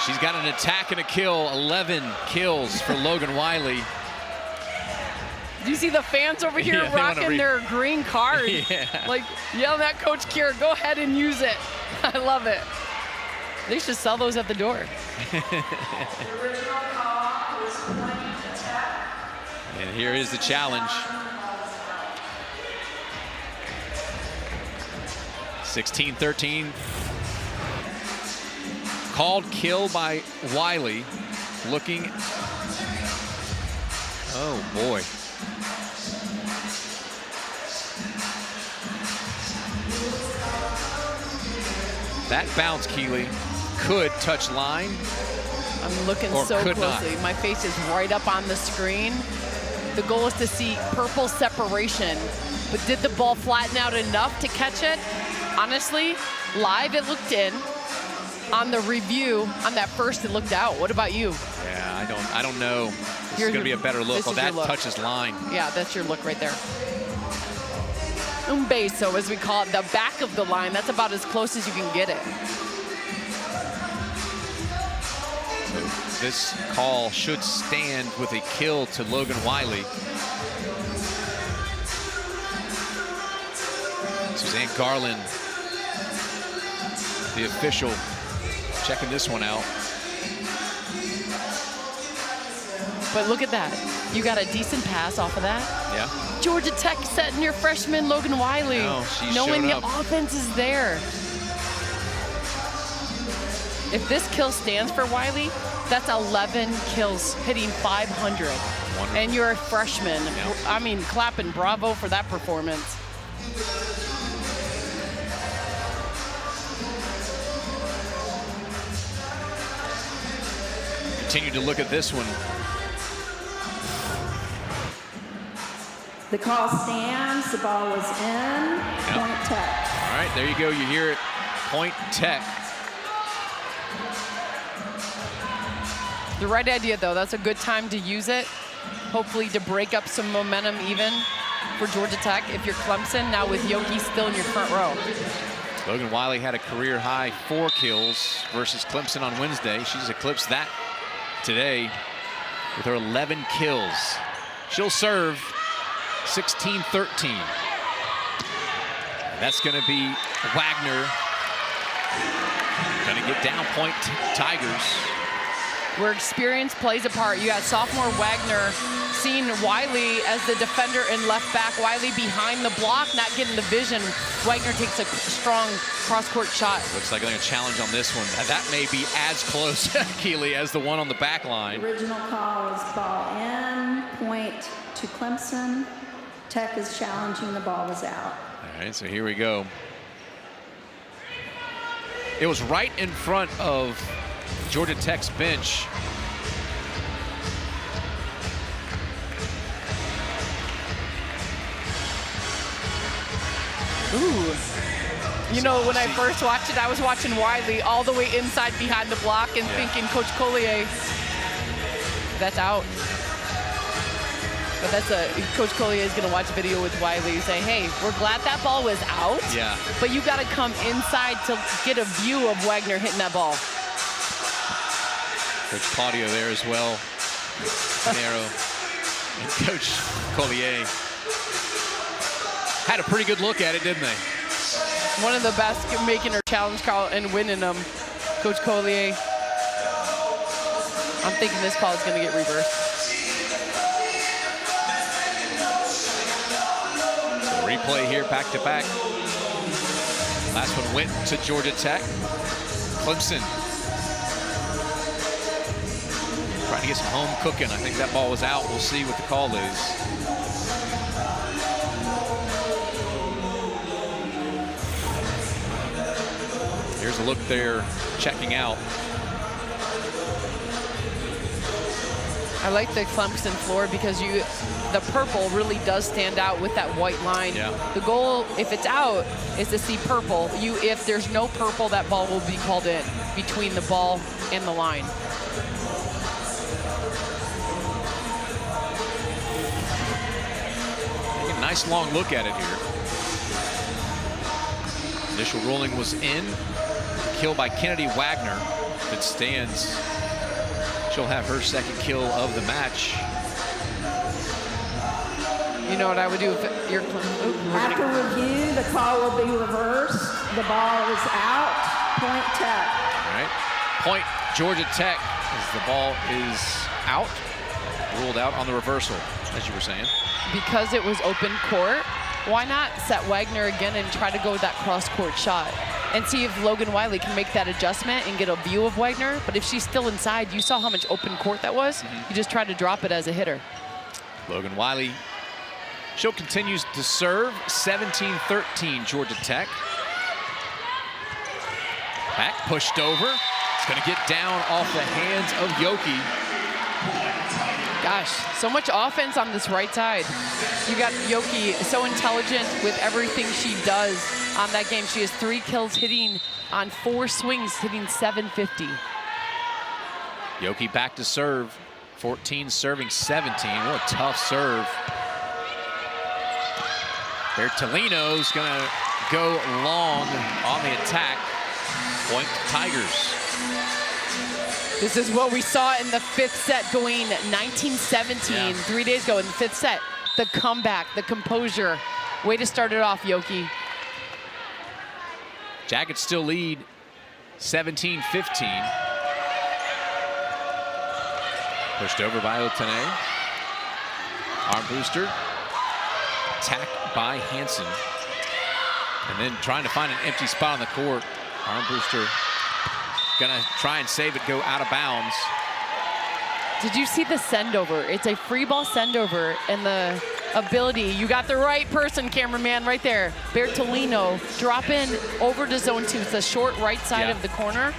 S1: She's got an attack and a kill. 11 kills for Logan Wiley.
S2: Do you see the fans over here rocking their green card? Like, yelling at Coach Kier, go ahead and use it. I love it. They should sell those at the door.
S1: And here is the challenge. 16-13. Called kill by Wiley. Looking. Oh, boy. That bounce, Keeley, could touch line.
S2: I'm looking so closely. My face is right up on the screen. The goal is to see purple separation. But did the ball flatten out enough to catch it? Honestly, live it looked in. On the review, on that first, it looked out. What about you?
S1: Yeah, I don't know. This is going to be a better look. Oh, that touches line. Yeah,
S2: that's your look right there. Un beso, as we call it, the back of the line. That's about as close as you can get it.
S1: So this call should stand with a kill to Logan Wiley. Suzanne Garland, the official, checking this one out.
S2: But look at that. You got a decent pass off of that.
S1: Yeah.
S2: Georgia Tech setting your freshman Logan Wiley. Knowing the offense is there. If this kill stands for Wiley, that's 11 kills, hitting 500. Wonderful. And you're a freshman. Yep. I mean, clapping bravo for that performance.
S1: Continue to look at this one.
S3: The call stands. The ball was in. Point Tech.
S1: All right, there you go. You hear it. Point Tech.
S2: The right idea, though. That's a good time to use it. Hopefully to break up some momentum even for Georgia Tech. If you're Clemson, now with Yoki still in your front row.
S1: Logan Wiley had a career high 4 kills versus Clemson on Wednesday. She's eclipsed that today with her 11 kills. She'll serve 16-13. That's going to be Wagner. Going to get down point Tigers.
S2: Where experience plays a part. You got sophomore Wagner seeing Wiley as the defender and left back. Wiley behind the block, not getting the vision. Wagner takes a strong cross-court shot.
S1: Looks like a challenge on this one. That may be as close, Keeley, as the one on the back line.
S3: Original call is ball in, point to Clemson. Tech is challenging, the ball was out.
S1: All right, so here we go. It was right in front of Georgia Tech's bench.
S2: Ooh. You know, when I first watched it, I was watching Wiley all the way inside behind the block and thinking, Coach Collier, that's out. But that's Coach Collier is going to watch a video with Wiley and say, hey, we're glad that ball was out.
S1: Yeah.
S2: But you got to come inside to get a view of Wagner hitting that ball.
S1: Coach Claudio there as well. Pinero and Coach Collier had a pretty good look at it, didn't they?
S2: One of the best making her challenge call and winning them, Coach Collier. I'm thinking this call is going to get reversed.
S1: play here, back to back. Last one went to Georgia Tech. Clemson trying to get some home cooking. I think that ball was out. We'll see what the call is. Here's a look there, checking out.
S2: I like the Clemson floor because the purple really does stand out with that white line.
S1: Yeah.
S2: The goal, if it's out, is to see purple. If there's no purple, that ball will be called in between the ball and the line.
S1: Take a nice long look at it here. Initial ruling was in. Kill by Kennedy Wagner. If it stands, she'll have her second kill of the match.
S2: You know what I would do if you're...
S3: After review, the call will be reversed. The ball is out. Point Tech.
S1: All right. Point Georgia Tech as the ball is out. Ruled out on the reversal, as you were saying.
S2: Because it was open court, why not set Wagner again and try to go with that cross-court shot and see if Logan Wiley can make that adjustment and get a view of Wagner? But if she's still inside, you saw how much open court that was. You just try to drop it as a hitter.
S1: Logan Wiley, she'll continues to serve. 17-13 Georgia Tech. Back pushed over. It's going to get down off the hands of Yoki.
S2: Gosh, so much offense on this right side. You got Yoki so intelligent with everything she does on that game. She has 3 kills hitting on 4 swings, hitting 750.
S1: Yoki back to serve. 14 serving 17. What a tough serve. Bertolino's going to go long on the attack. Point Tigers.
S2: This is what we saw in the 5th set going 19-17, 3 days ago in the 5th set. The comeback, the composure. Way to start it off, Yoki.
S1: Jackets still lead 17-15. Pushed over by Otene. Arm booster. Attack by Hansen. And then trying to find an empty spot on the court. Arm booster gonna try and save it, go out of bounds.
S2: Did you see the send over? It's a free ball send over, and the ability, you got the right person, cameraman, right there. Bertolino, drop in over to zone 2. It's the short right side of the corner.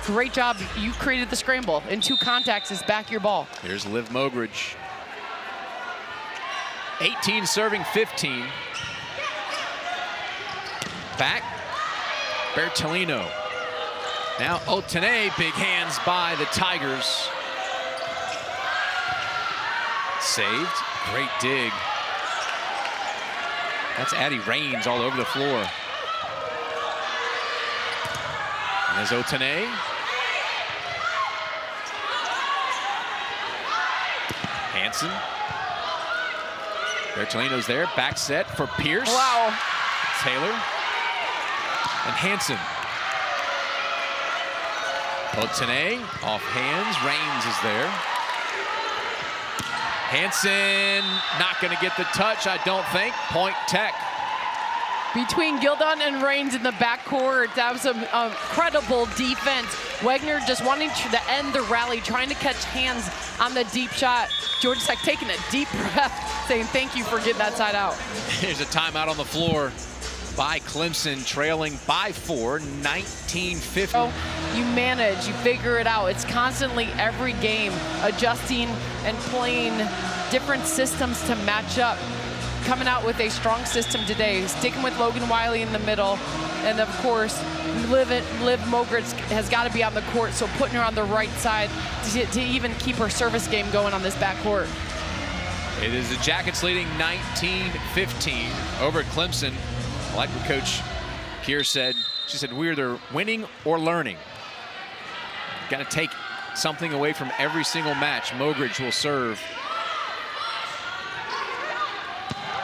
S2: Great job, you created the scramble. In 2 contacts is back your ball.
S1: Here's Liv Mogridge. 18 serving 15. Back, Bertolino. Now Otene, big hands by the Tigers. Saved, great dig. That's Addie Raines all over the floor. And there's Otene. Hansen. Bertolino's there, back set for Pierce.
S2: Wow.
S1: Taylor. And Hansen. Otene off hands, Raines is there. Hansen not going to get the touch, I don't think. Point Tech.
S2: Between Gildon and Raines in the backcourt, that was some incredible defense. Wagner just wanting to end the rally, trying to catch hands on the deep shot. Georgia Tech taking a deep breath, saying thank you for getting that side out.
S1: Here's a timeout on the floor by Clemson, trailing by 4, 19-15.
S2: Oh, you manage, you figure it out. It's constantly every game adjusting and playing different systems to match up. Coming out with a strong system today, sticking with Logan Wiley in the middle, and of course, Liv Mogridge has got to be on the court, so putting her on the right side to even keep her service game going on this backcourt.
S1: It is the Jackets leading 19-15 over Clemson. I like what Coach Keir said. She said, we're either winning or learning. Got to take something away from every single match. Mogridge will serve.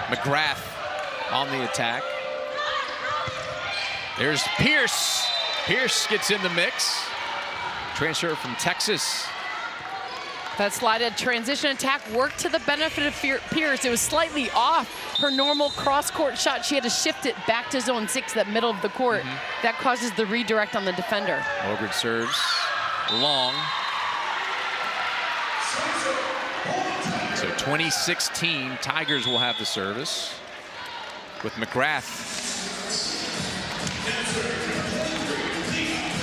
S1: McGrath on the attack. There's Pierce. Pierce gets in the mix. Transfer from Texas.
S2: That slided transition attack worked to the benefit of Pierce. It was slightly off her normal cross-court shot. She had to shift it back to zone 6, that middle of the court. That causes the redirect on the defender.
S1: Ogren serves long. So 2016, Tigers will have the service with McGrath.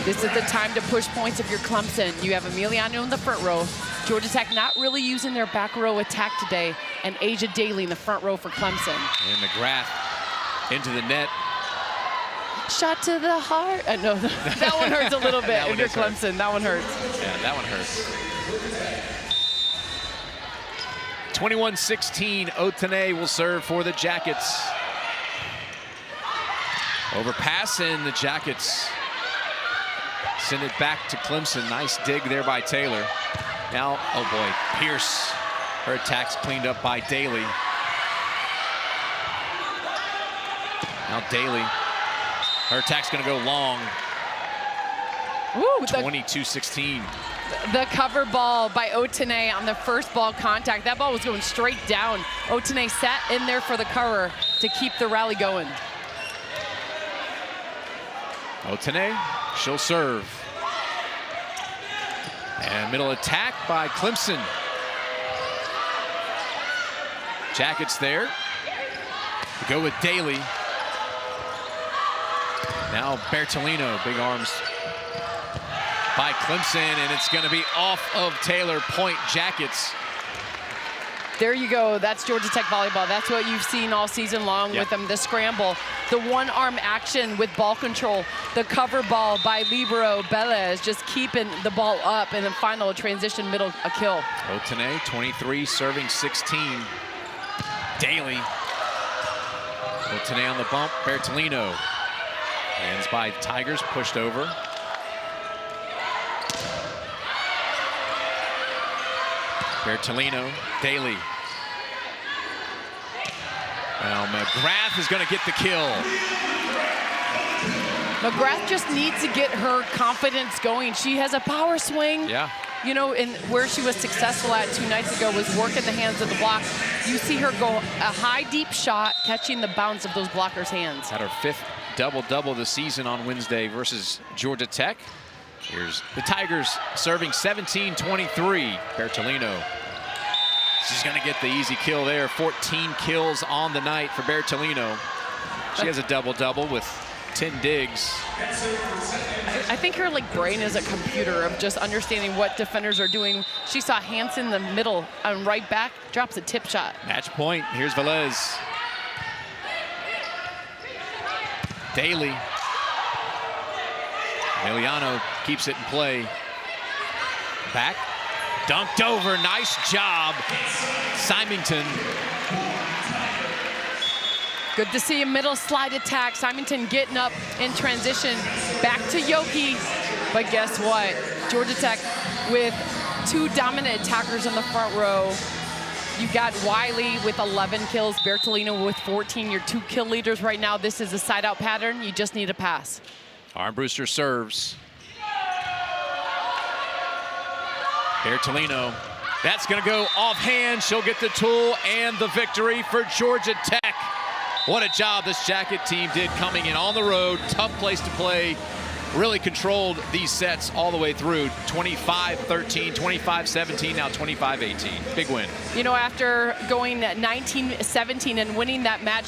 S2: This is the time to push points if you're Clemson. You have Emiliano in the front row. Georgia Tech not really using their back row attack today. And Asia Daly in the front row for Clemson.
S1: And McGrath into the net.
S2: Shot to the heart. No, that one hurts a little bit if you're Clemson. That one hurts.
S1: Yeah, that one hurts. 21-16, Otene will serve for the Jackets. Overpass, and the Jackets send it back to Clemson. Nice dig there by Taylor. Now, oh boy, Pierce. Her attack's cleaned up by Daly. Now Daly. Her attack's gonna go long. 22-16.
S2: The cover ball by Otene on the first ball contact. That ball was going straight down. Otene sat in there for the cover to keep the rally going.
S1: Otene, she'll serve. And middle attack by Clemson. Jackets there. Go with Daly. Now Bertolino, big arms by Clemson, and it's going to be off of Taylor. Point Jackets.
S2: There you go. That's Georgia Tech volleyball. That's what you've seen all season long with them. The scramble, the one-arm action with ball control, the cover ball by libero Belez, just keeping the ball up, and then final transition middle, a kill.
S1: Otene, 23, serving 16. Daly. Otene on the bump. Bertolino. Hands by Tigers, pushed over. Bertolino, Daly. Now McGrath is going to get the kill.
S2: McGrath just needs to get her confidence going. She has a power swing.
S1: Yeah.
S2: You know, and where she was successful at 2 nights ago was working the hands of the block. You see her go a high, deep shot, catching the bounce of those blockers' hands.
S1: Had her 5th double-double this season on Wednesday versus Georgia Tech. Here's the Tigers serving 17-23. Bertolino. She's going to get the easy kill there. 14 kills on the night for Bertolino. She has a double-double with 10 digs.
S2: I think her brain is a computer of just understanding what defenders are doing. She saw Hansen in the middle and right back, drops a tip shot.
S1: Match point. Here's Velez. Daly. Emiliano keeps it in play. Back. Dunked over. Nice job. Symington.
S2: Good to see a middle slide attack. Symington getting up in transition. Back to Yoki. But guess what? Georgia Tech with 2 dominant attackers in the front row. You got Wiley with 11 kills, Bertolino with 14. Your 2 kill leaders right now. This is a side-out pattern. You just need a pass.
S1: Armbruster serves. Bertolino. That's going to go offhand. She'll get the tool and the victory for Georgia Tech. What a job this Jacket team did coming in on the road. Tough place to play. Really controlled these sets all the way through. 25-13, 25-17, now 25-18. Big win.
S2: You know, after going 19-17 and winning that match,